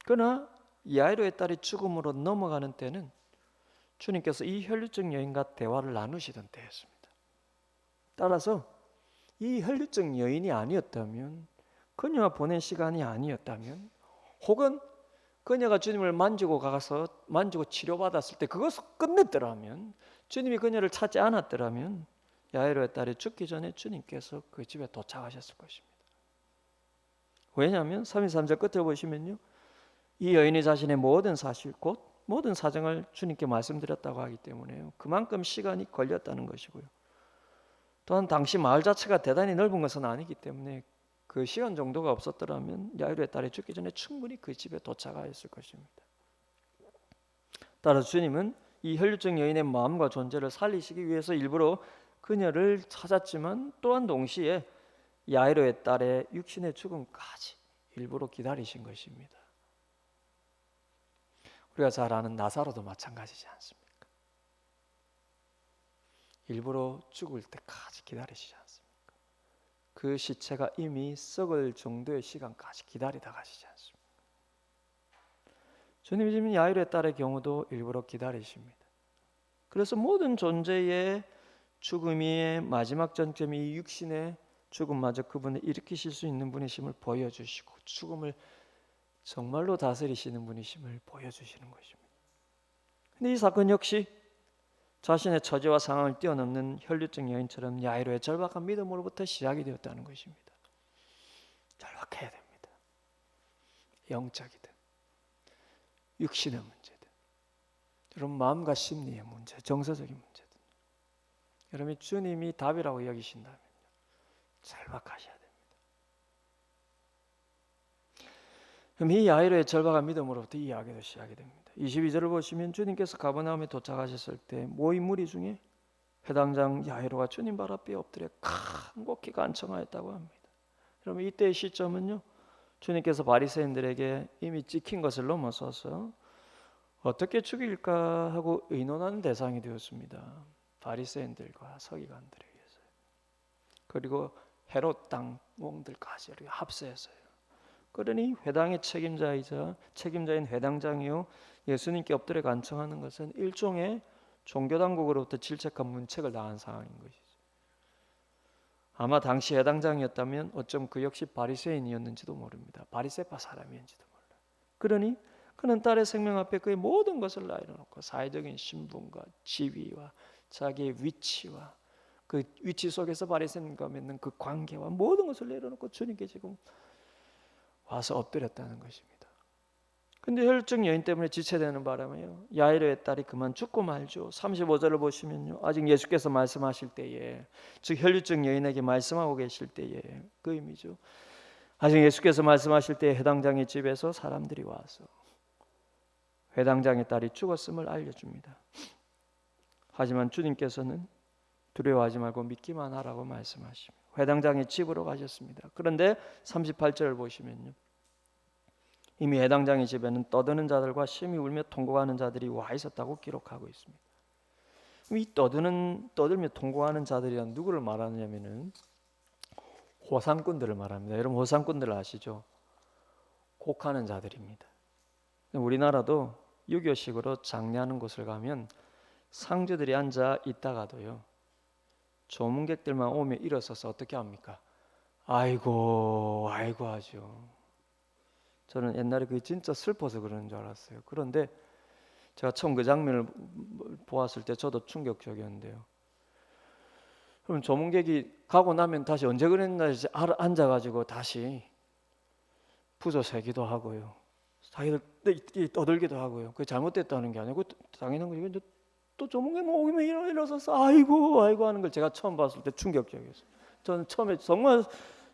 그러나 야이로의 딸이 죽음으로 넘어가는 때는 주님께서 이 혈류증 여인과 대화를 나누시던 때였습니다. 따라서 이 혈류증 여인이 아니었다면, 그녀가 보낸 시간이 아니었다면, 혹은 그녀가 주님을 만지고 가서 만지고 치료받았을 때 그것을 끝냈더라면, 주님이 그녀를 찾지 않았더라면 야이로의 딸이 죽기 전에 주님께서 그 집에 도착하셨을 것입니다. 왜냐하면 33절 끝에 보시면요, 이 여인이 자신의 모든 사실 곧 모든 사정을 주님께 말씀드렸다고 하기 때문에요, 그만큼 시간이 걸렸다는 것이고요. 또한 당시 마을 자체가 대단히 넓은 것은 아니기 때문에 그 시간 정도가 없었더라면 야이로의 딸이 죽기 전에 충분히 그 집에 도착하였을 것입니다. 따라서 주님은 이 혈류증 여인의 마음과 존재를 살리시기 위해서 일부러 그녀를 찾았지만, 또한 동시에 야이로의 딸의 육신의 죽음까지 일부러 기다리신 것입니다. 우리가 잘 아는 나사로도 마찬가지지 않습니까? 일부러 죽을 때까지 기다리시지 않습니까? 그 시체가 이미 썩을 정도의 시간까지 기다리다 가시지 않습니까? 주님이 지금 야이로의 딸의 경우도 일부러 기다리십니다. 그래서 모든 존재의 죽음의 마지막 전점이 육신의 죽음마저 그분을 일으키실 수 있는 분이심을 보여주시고, 죽음을 정말로 다스리시는 분이심을 보여주시는 것입니다. 근데 이 사건 역시 자신의 처지와 상황을 뛰어넘는 혈류증 여인처럼 야이로의 절박한 믿음으로부터 시작이 되었다는 것입니다. 절박해야 됩니다. 영적이든 육신의 문제든, 여러분 마음과 심리의 문제, 정서적인 문제든, 여러분이 주님이 답이라고 여기신다면 절박하셔야 됩니다. 그럼 이 야이로의 절박한 믿음으로부터 이 이야기도 시작이 됩니다. 22절을 보시면 주님께서 가버나움에 도착하셨을 때 모인 무리 중에 회당장 야이로가 주님 발 앞에 엎드려 간곡히 간청하였다고 합니다. 여러분 이때의 시점은요, 주님께서 바리새인들에게 이미 찍힌 것을 넘어서서 어떻게 죽일까 하고 의논하는 대상이 되었습니다. 바리새인들과 서기관들에게서, 그리고 헤롯 당공들까지 합세해서요. 그러니 회당의 책임자인 회당장이요, 예수님께 엎드려 간청하는 것은 일종의 종교당국으로부터 질책한 문책을 당한 상황인 것이죠. 아마 당시 회당장이었다면 어쩜 그 역시 바리새인이었는지도 모릅니다. 바리새파 사람이었는지도 몰라요. 그러니 그는 딸의 생명 앞에 그의 모든 것을 내려놓고 사회적인 신분과 지위와 자기의 위치와 그 위치 속에서 바리새인과 맺는 그 관계와 모든 것을 내려놓고 주님께 지금 와서 엎드렸다는 것입니다. 근데 혈증 여인 때문에 지체되는 바람에요, 야이로의 딸이 그만 죽고 말죠. 35절을 보시면요, 아직 예수께서 말씀하실 때에, 즉 혈류증 여인에게 말씀하고 계실 때에 그 의미죠. 아직 예수께서 말씀하실 때에 회당장의 집에서 사람들이 와서 회당장의 딸이 죽었음을 알려줍니다. 하지만 주님께서는 두려워하지 말고 믿기만 하라고 말씀하십니다. 회당장의 집으로 가셨습니다. 그런데 38절을 보시면요, 이미 회당장의 집에는 떠드는 자들과 심히 울며 통곡하는 자들이 와 있었다고 기록하고 있습니다. 이 떠들며 통곡하는 자들이란 누구를 말하느냐면은 호상꾼들을 말합니다. 여러분 호상꾼들 아시죠? 곡하는 자들입니다. 우리나라도 유교식으로 장례하는 곳을 가면 상주들이 앉아 있다가도요, 조문객들만 오면 일어서서 어떻게 합니까? 아이고 아이고 하죠. 저는 옛날에 그게 진짜 슬퍼서 그러는 줄 알았어요. 그런데 제가 처음 그 장면을 보았을 때 저도 충격적이었는데요. 그럼 조문객이 가고 나면 다시 언제 그랬는지 앉아가지고 다시 부조 세기도 하고요, 자기들 떠들기도 하고요. 그게 잘못됐다는 게 아니고 당연한 거죠. 또 조문객만 오면 일어서서 아이고 아이고 하는 걸 제가 처음 봤을 때 충격적이었어요. 저는 처음에 정말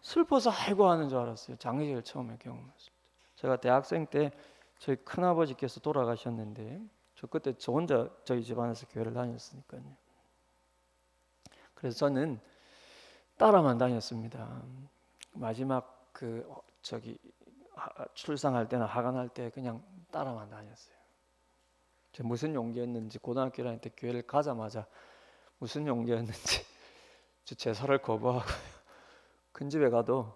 슬퍼서 아이고 하는 줄 알았어요. 장례식을 처음에 경험했을 때. 제가 대학생 때 저희 큰아버지께서 돌아가셨는데 저 그때 저 혼자 저희 집안에서 교회를 다녔으니까요. 그래서 저는 따라만 다녔습니다. 마지막 출산할 때나 하관할 때 그냥 따라만 다녔어요. 무슨 용기였는지 고등학교 다닐 때 교회를 가자마자 무슨 용기였는지 제사를 거부하고 큰 집에 가도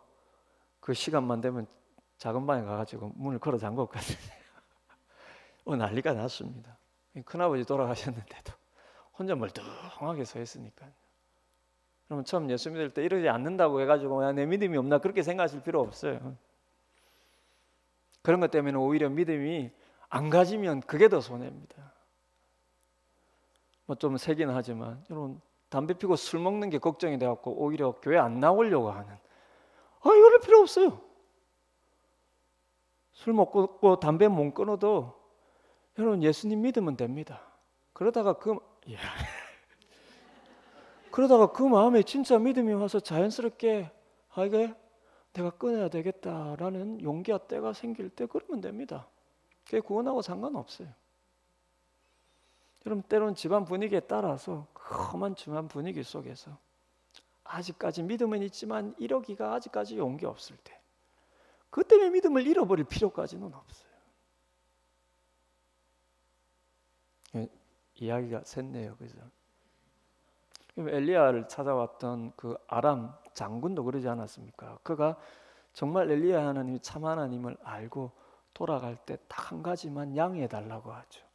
그 시간만 되면 작은 방에 가가지고 문을 걸어 잠궜거든요. 난리가 났습니다. 큰아버지 돌아가셨는데도 혼자 멀뚱하게 서 있으니까. 그러면 처음 예수 믿을 때 이러지 않는다고 해가지고 내 믿음이 없나 그렇게 생각하실 필요 없어요. 그런 것 때문에 오히려 믿음이 안 가지면 그게 더 손해입니다. 좀 세긴 하지만 여러분 담배 피고 술 먹는 게 걱정이 돼갖고 오히려 교회 안 나오려고 하는 이럴 필요 없어요. 술 먹고 담배 못 끊어도 여러분 예수님 믿으면 됩니다. 그러다가 그 마음에 진짜 믿음이 와서 자연스럽게 이게 내가 끊어야 되겠다라는 용기와 때가 생길 때 그러면 됩니다. 그게 구원하고 상관없어요. 여러분 때로는 집안 분위기에 따라서 험한 집안 분위기 속에서 아직까지 믿음은 있지만 이러기가 아직까지 용기 없을 때 그 때문에 믿음을 잃어버릴 필요까지는 없어요. 이야기가 샜네요. 그죠? 엘리야를 찾아왔던 그 아람 장군도 그러지 않았습니까? 그가 정말 엘리야 하나님이 참 하나님을 알고 돌아갈 때 딱 한 가지만 양해해달라고 하죠.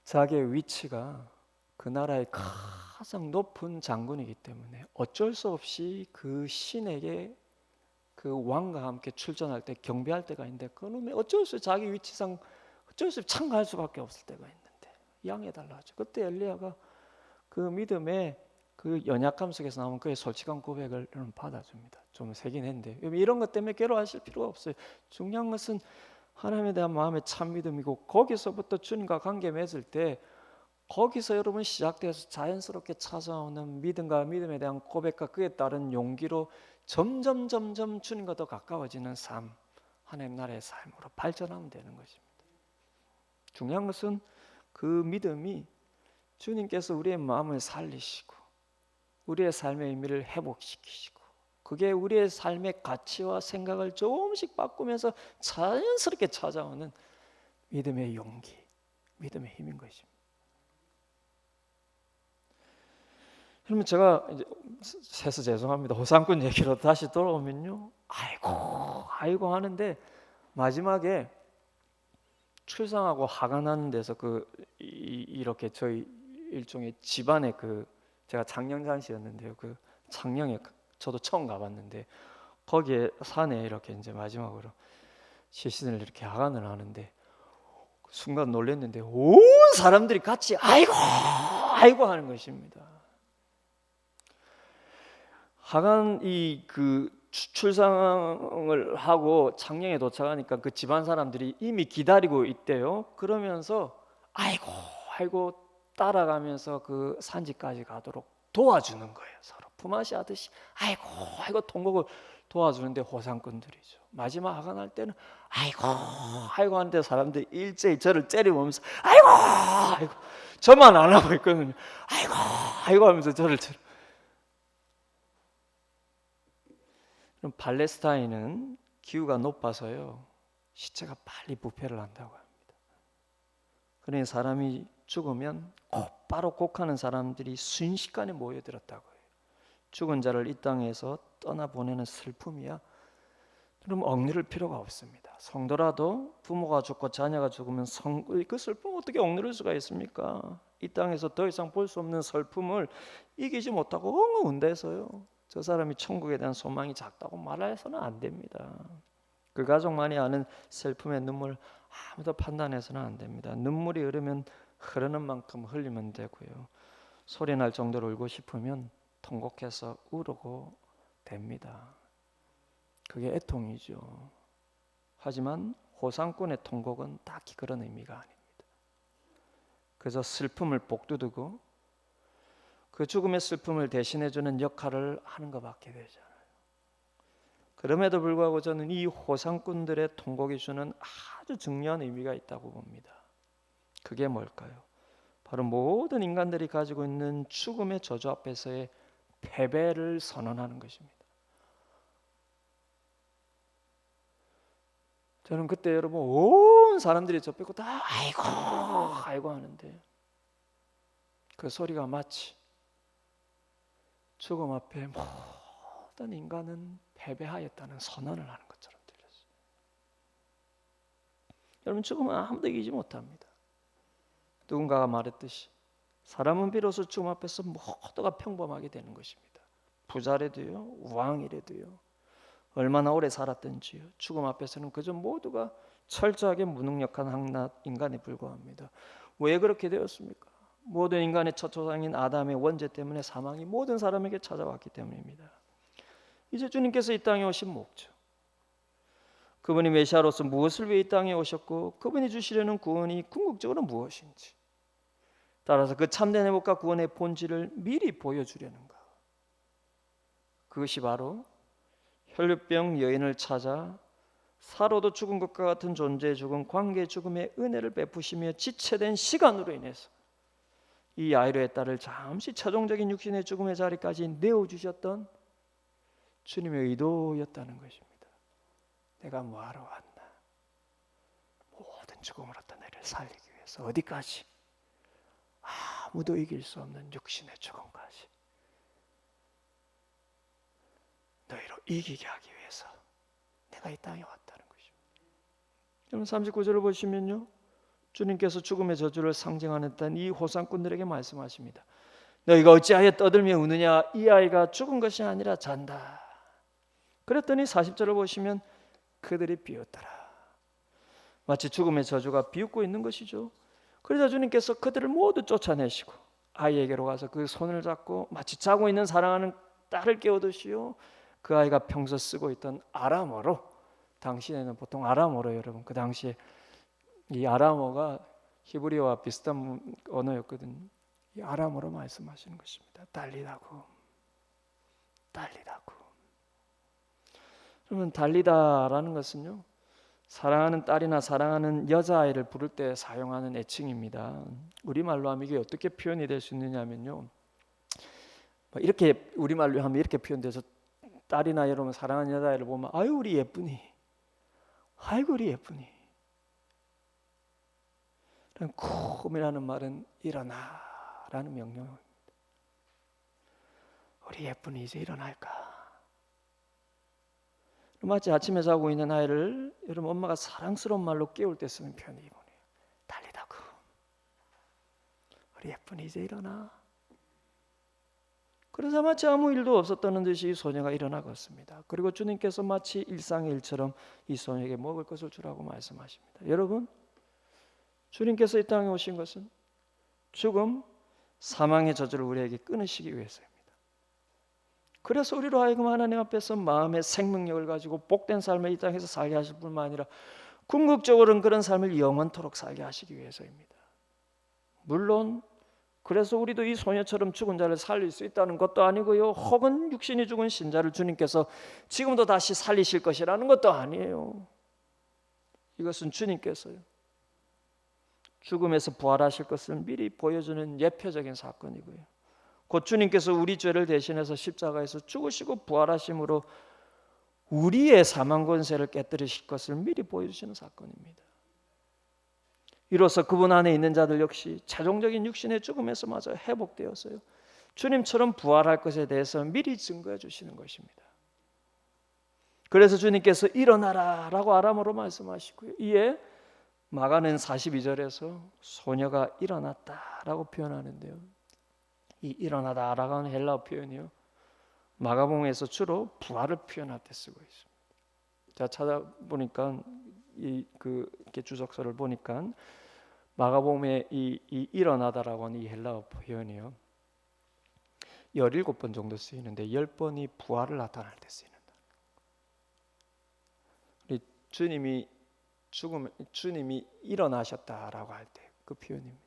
자기의 위치가 그 나라의 가장 높은 장군이기 때문에 어쩔 수 없이 그 신에게 그 왕과 함께 출전할 때 경배할 때가 있는데 그놈이 어쩔 수 없이 자기 위치상 어쩔 수 없이 참가할 수밖에 없을 때가 있는데 양해해달라 하죠. 그때 엘리야가 그 믿음의 그 연약함 속에서 나온 그의 솔직한 고백을 받아줍니다. 좀 세긴 했는데 이런 것 때문에 괴로워하실 필요가 없어요. 중요한 것은 하나님에 대한 마음의 참 믿음이고 거기서부터 주님과 관계 맺을 때 거기서 여러분 시작되어서 자연스럽게 찾아오는 믿음과 믿음에 대한 고백과 그에 따른 용기로 점점 주님과 더 가까워지는 삶, 하나님 나라의 삶으로 발전하면 되는 것입니다. 중요한 것은 그 믿음이 주님께서 우리의 마음을 살리시고 우리의 삶의 의미를 회복시키시고 그게 우리의 삶의 가치와 생각을 조금씩 바꾸면서 자연스럽게 찾아오는 믿음의 용기, 믿음의 힘인 것입니다. 그러면 제가 이제 해서 죄송합니다. 호상꾼 얘기로 다시 돌아오면요, 아이고 하는데 마지막에 출산하고 하관하는 데서 이렇게 저희 일종의 집안의 제가 장령잔치였는데요. 그 창녕에 저도 처음 가봤는데 거기에 산에 이렇게 이제 마지막으로 시신을 이렇게 하관을 하는데 순간 놀랐는데 온 사람들이 같이 아이고 하는 것입니다. 하간 출산을 하고 창녕에 도착하니까 그 집안 사람들이 이미 기다리고 있대요. 그러면서 아이고 따라가면서 그 산지까지 가도록 도와주는 거예요. 서로 품앗이 하듯이 아이고 통곡을 도와주는데 호상꾼들이죠. 마지막 하관할 때는 아이고 하는데 사람들이 일제히 저를 째려보면서 아이고 저만 안 하고 있거든요. 아이고 하면서 저를 그럼 팔레스타인은 기후가 높아서요 시체가 빨리 부패를 한다고 합니다. 그러니 사람이 죽으면 곧바로 곡하는 사람들이 순식간에 모여들었다고 해요. 죽은 자를 이 땅에서 떠나보내는 슬픔이야 그럼 억누를 필요가 없습니다. 성도라도 부모가 죽고 자녀가 죽으면 그 슬픔 어떻게 억누를 수가 있습니까? 이 땅에서 더 이상 볼 수 없는 슬픔을 이기지 못하고 엉엉운대서요 저 사람이 천국에 대한 소망이 작다고 말해서는 안 됩니다. 그 가족만이 아는 슬픔의 눈물 아무도 판단해서는 안 됩니다. 눈물이 흐르면 흐르는 만큼 흘리면 되고요. 소리날 정도로 울고 싶으면 통곡해서 울고 됩니다. 그게 애통이죠. 하지만 호상꾼의 통곡은 딱히 그런 의미가 아닙니다. 그래서 슬픔을 복두두고 그 죽음의 슬픔을 대신해주는 역할을 하는 것밖에 되잖아요. 그럼에도 불구하고 저는 이 호상꾼들의 통곡이 주는 아주 중요한 의미가 있다고 봅니다. 그게 뭘까요? 바로 모든 인간들이 가지고 있는 죽음의 저주 앞에서의 패배를 선언하는 것입니다. 저는 그때 여러분 온 사람들이 저 빼고 다 아이고 아이고 하는데 그 소리가 마치 죽음 앞에 모든 인간은 패배하였다는 선언을 하는 것처럼 들렸어요. 여러분 죽음은 아무도 이기지 못합니다. 누군가가 말했듯이 사람은 비로소 죽음 앞에서 모두가 평범하게 되는 것입니다. 부자래도요, 왕이래도요, 얼마나 오래 살았든지요, 죽음 앞에서는 그저 모두가 철저하게 무능력한 한낱 인간에 불과합니다. 왜 그렇게 되었습니까? 모든 인간의 첫 조상인 아담의 원죄 때문에 사망이 모든 사람에게 찾아왔기 때문입니다. 이제 주님께서 이 땅에 오신 목적, 그분이 메시아로서 무엇을 위해 이 땅에 오셨고 그분이 주시려는 구원이 궁극적으로 무엇인지, 따라서 그 참된 회복과 구원의 본질을 미리 보여주려는가. 그것이 바로 혈류병 여인을 찾아 사로도 죽은 것과 같은 존재의 죽음, 관계의 죽음의 은혜를 베푸시며 지체된 시간으로 인해서 이 야이로의 딸을 잠시 최종적인 육신의 죽음의 자리까지 내어주셨던 주님의 의도였다는 것입니다. 내가 뭐하러 왔나? 모든 죽음으로부터 너희를 살리기 위해서. 어디까지? 아무도 이길 수 없는 육신의 죽음까지 너희로 이기게 하기 위해서 내가 이 땅에 왔다는 것입니다. 여러분 39절을 보시면요, 주님께서 죽음의 저주를 상징하는 이 호상꾼들에게 말씀하십니다. 너희가 어찌하여 떠들며 우느냐? 이 아이가 죽은 것이 아니라 잔다. 그랬더니 40절을 보시면 그들이 비웃더라. 마치 죽음의 저주가 비웃고 있는 것이죠. 그러자 주님께서 그들을 모두 쫓아내시고 아이에게로 가서 그 손을 잡고 마치 자고 있는 사랑하는 딸을 깨우듯이요, 그 아이가 평소 쓰고 있던 아람어로, 당시에는 보통 아람어로, 여러분 그 당시에 이 아람어가 히브리어와 비슷한 언어였거든요. 이 아람어로 말씀하시는 것입니다. 달리다고, 달리다고. 그러면 달리다라는 것은요, 사랑하는 딸이나 사랑하는 여자아이를 부를 때 사용하는 애칭입니다. 우리말로 하면 이게 어떻게 표현이 될 수 있느냐면요, 이렇게 우리말로 하면 이렇게 표현돼서, 딸이나 여러분 사랑하는 여자아이를 보면 아유 우리 예쁘니, 아이고 우리 예쁘니. 쿰이라는 말은 일어나라는 명령입니다. 우리 예쁜이 이제 일어날까? 마치 아침에 자고 있는 아이를 여러분 엄마가 사랑스러운 말로 깨울 때 쓰는 표현이 이번이에요. 달리다구. 우리 예쁜이 이제 일어나. 그래서 마치 아무 일도 없었다는 듯이 소녀가 일어나갔습니다. 그리고 주님께서 마치 일상의 일처럼 이 소녀에게 먹을 것을 주라고 말씀하십니다. 여러분, 주님께서 이 땅에 오신 것은 죽음, 사망의 저주를 우리에게 끊으시기 위해서입니다. 그래서 우리로 하여금 하나님 앞에서 마음의 생명력을 가지고 복된 삶을 이 땅에서 살게 하실 뿐만 아니라 궁극적으로는 그런 삶을 영원토록 살게 하시기 위해서입니다. 물론 그래서 우리도 이 소녀처럼 죽은 자를 살릴 수 있다는 것도 아니고요, 혹은 육신이 죽은 신자를 주님께서 지금도 다시 살리실 것이라는 것도 아니에요. 이것은 주님께서요, 죽음에서 부활하실 것을 미리 보여주는 예표적인 사건이고요, 곧 주님께서 우리 죄를 대신해서 십자가에서 죽으시고 부활하심으로 우리의 사망 권세를 깨뜨리실 것을 미리 보여주시는 사건입니다. 이로써 그분 안에 있는 자들 역시 최종적인 육신의 죽음에서마저 회복되었어요. 주님처럼 부활할 것에 대해서 미리 증거해 주시는 것입니다. 그래서 주님께서 일어나라 라고 아람어로 말씀하시고요, 이에 마가는 42절에서 소녀가 일어났다라고 표현하는데요, 이 일어나다라고 하는 헬라어 표현이요, 마가복음에서 주로 부활을 표현할 때 쓰고 있습니다. 제가 찾아보니까 이렇게 주석서를 보니까 마가복음에 이 일어나다라고 하는 이 헬라어 표현이요, 17번 정도 쓰이는데 10번이 부활을 나타낼 때 쓰이는다. 주님이 일어나셨다라고 할 때 그 표현입니다.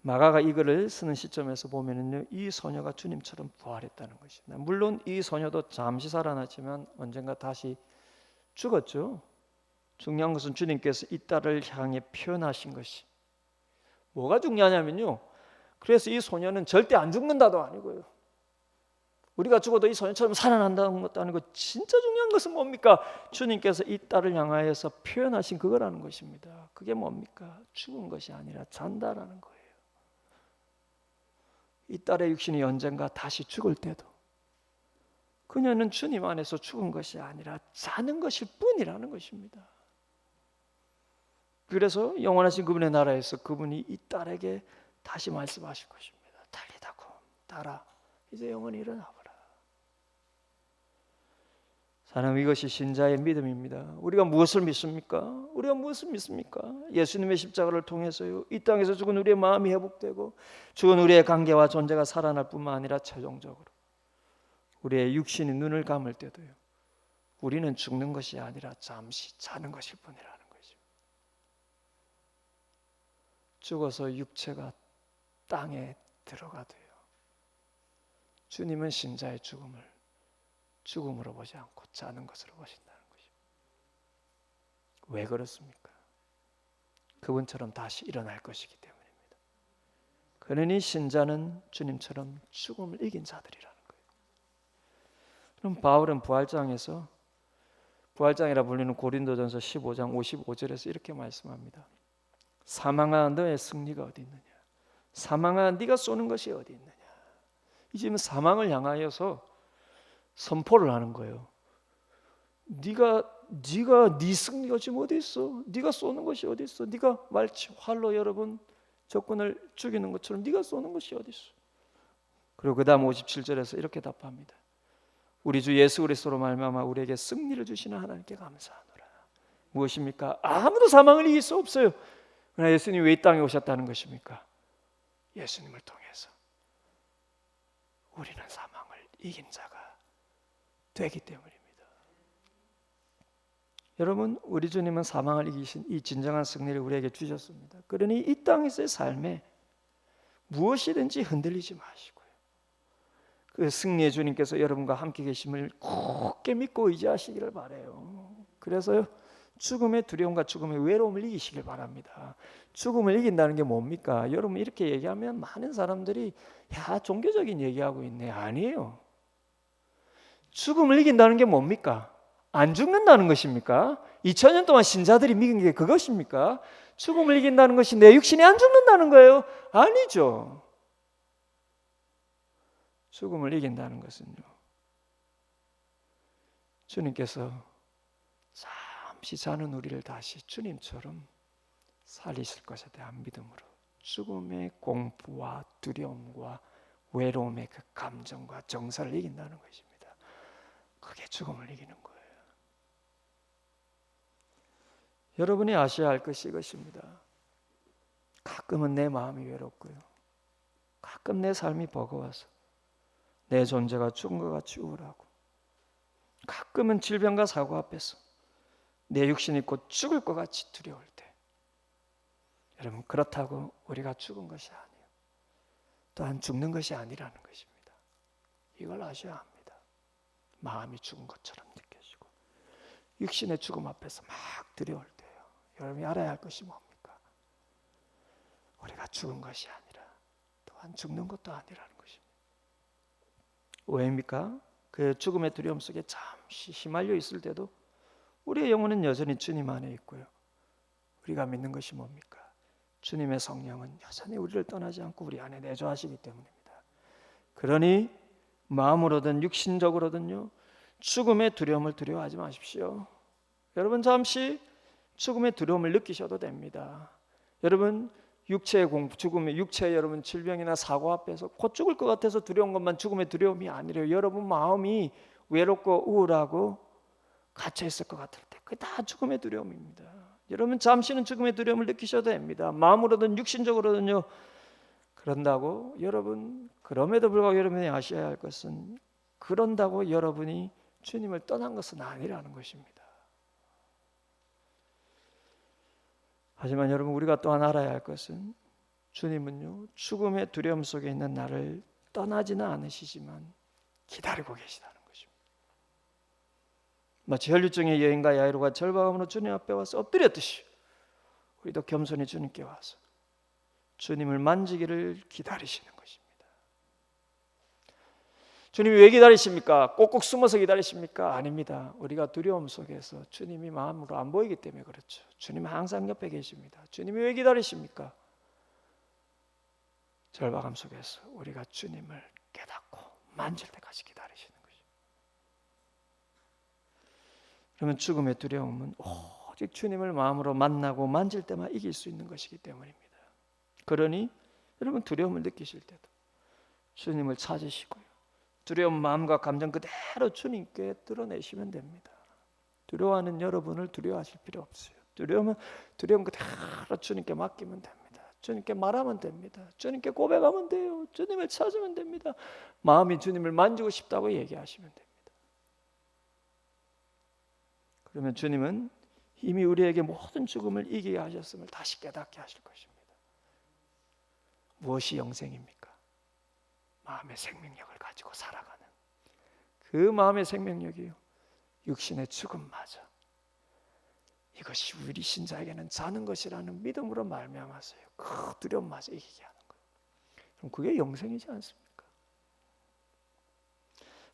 마가가 이 글을 쓰는 시점에서 보면은요, 이 소녀가 주님처럼 부활했다는 것입니다. 물론 이 소녀도 잠시 살아났지만 언젠가 다시 죽었죠. 중요한 것은 주님께서 이 딸을 향해 표현하신 것이 뭐가 중요하냐면요, 그래서 이 소녀는 절대 안 죽는다도 아니고요, 우리가 죽어도 이 소녀처럼 살아난다는 것도 아니고, 진짜 중요한 것은 뭡니까? 주님께서 이 딸을 향하여서 표현하신 그거라는 것입니다. 그게 뭡니까? 죽은 것이 아니라 잔다라는 거예요. 이 딸의 육신이 언젠가 다시 죽을 때도 그녀는 주님 안에서 죽은 것이 아니라 자는 것일 뿐이라는 것입니다. 그래서 영원하신 그분의 나라에서 그분이 이 딸에게 다시 말씀하실 것입니다. 달리다고 딸아, 이제 영원히 일어나거라. 사랑하는, 이것이 신자의 믿음입니다. 우리가 무엇을 믿습니까? 우리가 무엇을 믿습니까? 예수님의 십자가를 통해서요, 이 땅에서 죽은 우리의 마음이 회복되고 죽은 우리의 관계와 존재가 살아날 뿐만 아니라 최종적으로 우리의 육신이 눈을 감을 때도요, 우리는 죽는 것이 아니라 잠시 자는 것일 뿐이라는 것입니다. 죽어서 육체가 땅에 들어가도요, 주님은 신자의 죽음을 죽음으로 보지 않고 자는 것으로 보신다는 것입니다. 왜 그렇습니까? 그분처럼 다시 일어날 것이기 때문입니다. 그러니 신자는 주님처럼 죽음을 이긴 자들이라는 거예요. 그럼 바울은 부활장에서, 부활장이라 불리는 고린도전서 15장 55절에서 이렇게 말씀합니다. 사망아, 너의 승리가 어디 있느냐? 사망아, 네가 쏘는 것이 어디 있느냐? 이 지금 사망을 향하여서 선포를 하는 거예요. 네가 네 승리가 지금 어디 있어? 네가 쏘는 것이 어디 있어? 네가 말치 활로 여러분 적군을 죽이는 것처럼 네가 쏘는 것이 어디 있어? 그리고 그다음 57절에서 이렇게 답합니다. 우리 주 예수 그리스도로 말미암아 우리에게 승리를 주시는 하나님께 감사하노라. 무엇입니까? 아무도 사망을 이길 수 없어요. 그러나 예수님이 왜 이 땅에 오셨다는 것입니까? 예수님을 통해서 우리는 사망을 이긴 자가 되기 때문입니다. 여러분, 우리 주님은 사망을 이기신 이 진정한 승리를 우리에게 주셨습니다. 그러니 이 땅에서의 삶에 무엇이든지 흔들리지 마시고요, 그 승리의 주님께서 여러분과 함께 계심을 굳게 믿고 의지하시기를 바라요. 그래서요, 죽음의 두려움과 죽음의 외로움을 이기시길 바랍니다. 죽음을 이긴다는 게 뭡니까? 여러분, 이렇게 얘기하면 많은 사람들이 야, 종교적인 얘기하고 있네. 아니에요. 죽음을 이긴다는 게 뭡니까? 안 죽는다는 것입니까? 2000년 동안 신자들이 믿은 게 그것입니까? 죽음을 이긴다는 것이 내 육신이 안 죽는다는 거예요? 아니죠. 죽음을 이긴다는 것은요, 주님께서 잠시 자는 우리를 다시 주님처럼 살리실 것에 대한 믿음으로 죽음의 공포와 두려움과 외로움의 그 감정과 정서를 이긴다는 것입니다. 그게 죽음을 이기는 거예요. 여러분이 아셔야 할 것이 이것입니다. 가끔은 내 마음이 외롭고요, 가끔 내 삶이 버거워서 내 존재가 죽은 것 같이 우울하고, 가끔은 질병과 사고 앞에서 내 육신이 곧 죽을 것 같이 두려울 때, 여러분, 그렇다고 우리가 죽은 것이 아니에요. 또한 죽는 것이 아니라는 것입니다. 이걸 아셔야 합니다. 마음이 죽은 것처럼 느껴지고 육신의 죽음 앞에서 막 두려울 때요, 여러분이 알아야 할 것이 뭡니까? 우리가 죽은 것이 아니라 또한 죽는 것도 아니라는 것입니다. 왜입니까? 그 죽음의 두려움 속에 잠시 휘말려 있을 때도 우리의 영혼은 여전히 주님 안에 있고요, 우리가 믿는 것이 뭡니까? 주님의 성령은 여전히 우리를 떠나지 않고 우리 안에 내주하시기 때문입니다. 그러니 마음으로든 육신적으로든요, 죽음의 두려움을 두려워하지 마십시오. 여러분, 잠시 죽음의 두려움을 느끼셔도 됩니다. 여러분, 육체의 공포, 죽음의 육체의 여러분 질병이나 사고 앞에서 곧 죽을 것 같아서 두려운 것만 죽음의 두려움이 아니래요. 여러분 마음이 외롭고 우울하고 갇혀 있을 것 같을 때 그게 다 죽음의 두려움입니다. 여러분, 잠시는 죽음의 두려움을 느끼셔도 됩니다. 마음으로든 육신적으로든요. 그런다고 여러분, 그럼에도 불구하고 여러분이 아셔야 할 것은, 그런다고 여러분이 주님을 떠난 것은 아니라는 것입니다. 하지만 여러분, 우리가 또한 알아야 할 것은 주님은요, 죽음의 두려움 속에 있는 나를 떠나지는 않으시지만 기다리고 계시다는 것입니다. 마치 혈류증의 여인과 야이로가 절박함으로 주님 앞에 와서 엎드렸듯이 우리도 겸손히 주님께 와서 주님을 만지기를 기다리시는 것입니다. 주님이 왜 기다리십니까? 꼭꼭 숨어서 기다리십니까? 아닙니다. 우리가 두려움 속에서 주님이 마음으로 안 보이기 때문에 그렇죠. 주님은 항상 옆에 계십니다. 주님이 왜 기다리십니까? 절박함 속에서 우리가 주님을 깨닫고 만질 때까지 기다리시는 것입니다. 그러면 죽음의 두려움은 오직 주님을 마음으로 만나고 만질 때만 이길 수 있는 것이기 때문입니다. 그러니 여러분 두려움을 느끼실 때도 주님을 찾으시고요, 두려운 마음과 감정 그대로 주님께 드러내시면 됩니다. 두려워하는 여러분을 두려워하실 필요 없어요. 두려움 그대로 주님께 맡기면 됩니다. 주님께 말하면 됩니다. 주님께 고백하면 돼요. 주님을 찾으면 됩니다. 마음이 주님을 만지고 싶다고 얘기하시면 됩니다. 그러면 주님은 이미 우리에게 모든 죽음을 이기게 하셨음을 다시 깨닫게 하실 것입니다. 무엇이 영생입니까? 마음의 생명력을 가지고 살아가는 그 마음의 생명력이요, 육신의 죽음마저 이것이 우리 신자에게는 사는 것이라는 믿음으로 말미암아서요, 그 두려움마저 이기게 하는 거예요. 그럼 그게 영생이지 않습니까?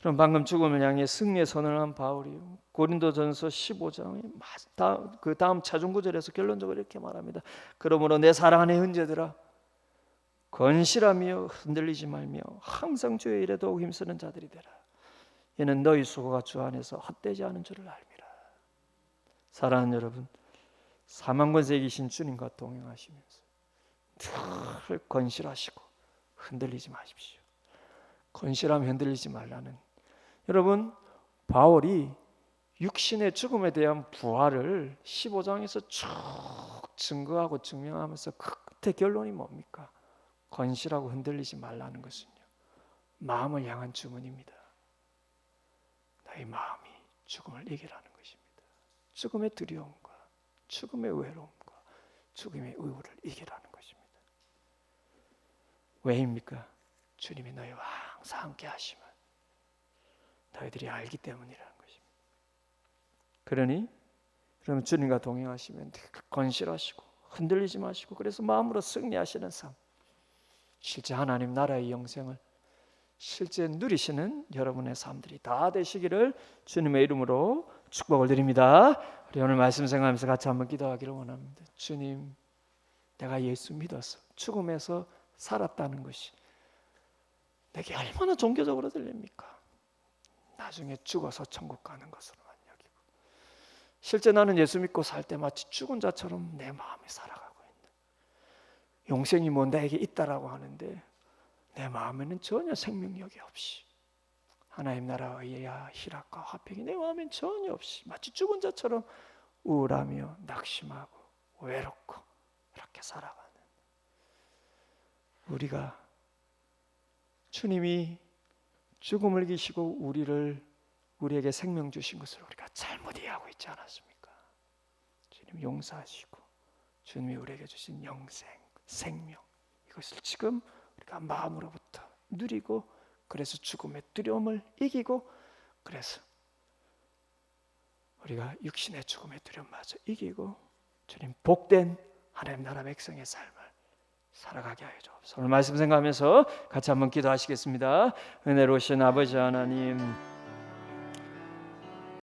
그럼 방금 죽음을 향해 승리의 선언을 한 바울이요, 고린도전서 15장 그 다음 차중 구절에서 결론적으로 이렇게 말합니다. 그러므로 내 사랑하는 형제들아, 건실하며 흔들리지 말며 항상 주의 일에 더욱 힘쓰는 자들이 되라. 이는 너희 수고가 주 안에서 헛되지 않은 줄을 알미라. 사랑하는 여러분, 사망권세에 계신 주님과 동행하시면서 늘 건실하시고 흔들리지 마십시오. 건실하면 흔들리지 말라는, 여러분, 바울이 육신의 죽음에 대한 부활을 15장에서 쭉 증거하고 증명하면서 끝에 결론이 뭡니까? 건실하고 흔들리지 말라는 것은요, 마음을 향한 주문입니다. 너희 마음이 죽음을 이기라는 것입니다. 죽음의 두려움과 죽음의 외로움과 죽음의 의무를 이기라는 것입니다. 왜입니까? 주님이 너희와 항상 함께 하심을 너희들이 알기 때문이라는 것입니다. 그러면 주님과 동행하시면 건실하시고 흔들리지 마시고, 그래서 마음으로 승리하시는 삶, 실제 하나님 나라의 영생을 실제 누리시는 여러분의 삶들이 다 되시기를 주님의 이름으로 축복을 드립니다. 우리 오늘 말씀 생각하면서 같이 한번 기도하기를 원합니다. 주님, 내가 예수 믿어서 죽음에서 살았다는 것이 내게 얼마나 종교적으로 들립니까? 나중에 죽어서 천국 가는 것으로만 여기고, 실제 나는 예수 믿고 살 때 마치 죽은 자처럼 내 마음이 살아가고 있는, 영생이 뭐 내게 있다라고 하는데 내 마음에는 전혀 생명력이 없이, 하나님 나라의 희락과 화평이 내 마음엔 전혀 없이 마치 죽은 자처럼 우울하며 낙심하고 외롭고 이렇게 살아가는 우리가, 주님이 죽음을 이기시고 우리에게 생명 주신 것을 우리가 잘못 이해하고 있지 않았습니까? 주님 용서하시고 주님이 우리에게 주신 영생, 생명, 이것을 지금 우리가 마음으로부터 누리고, 그래서 죽음의 두려움을 이기고, 그래서 우리가 육신의 죽음의 두려움마저 이기고 주님 복된 하나님 나라 백성의 삶을 살아가게 하여 주옵소서. 오늘 말씀 생각하면서 같이 한번 기도하시겠습니다. 은혜로우신 아버지 하나님,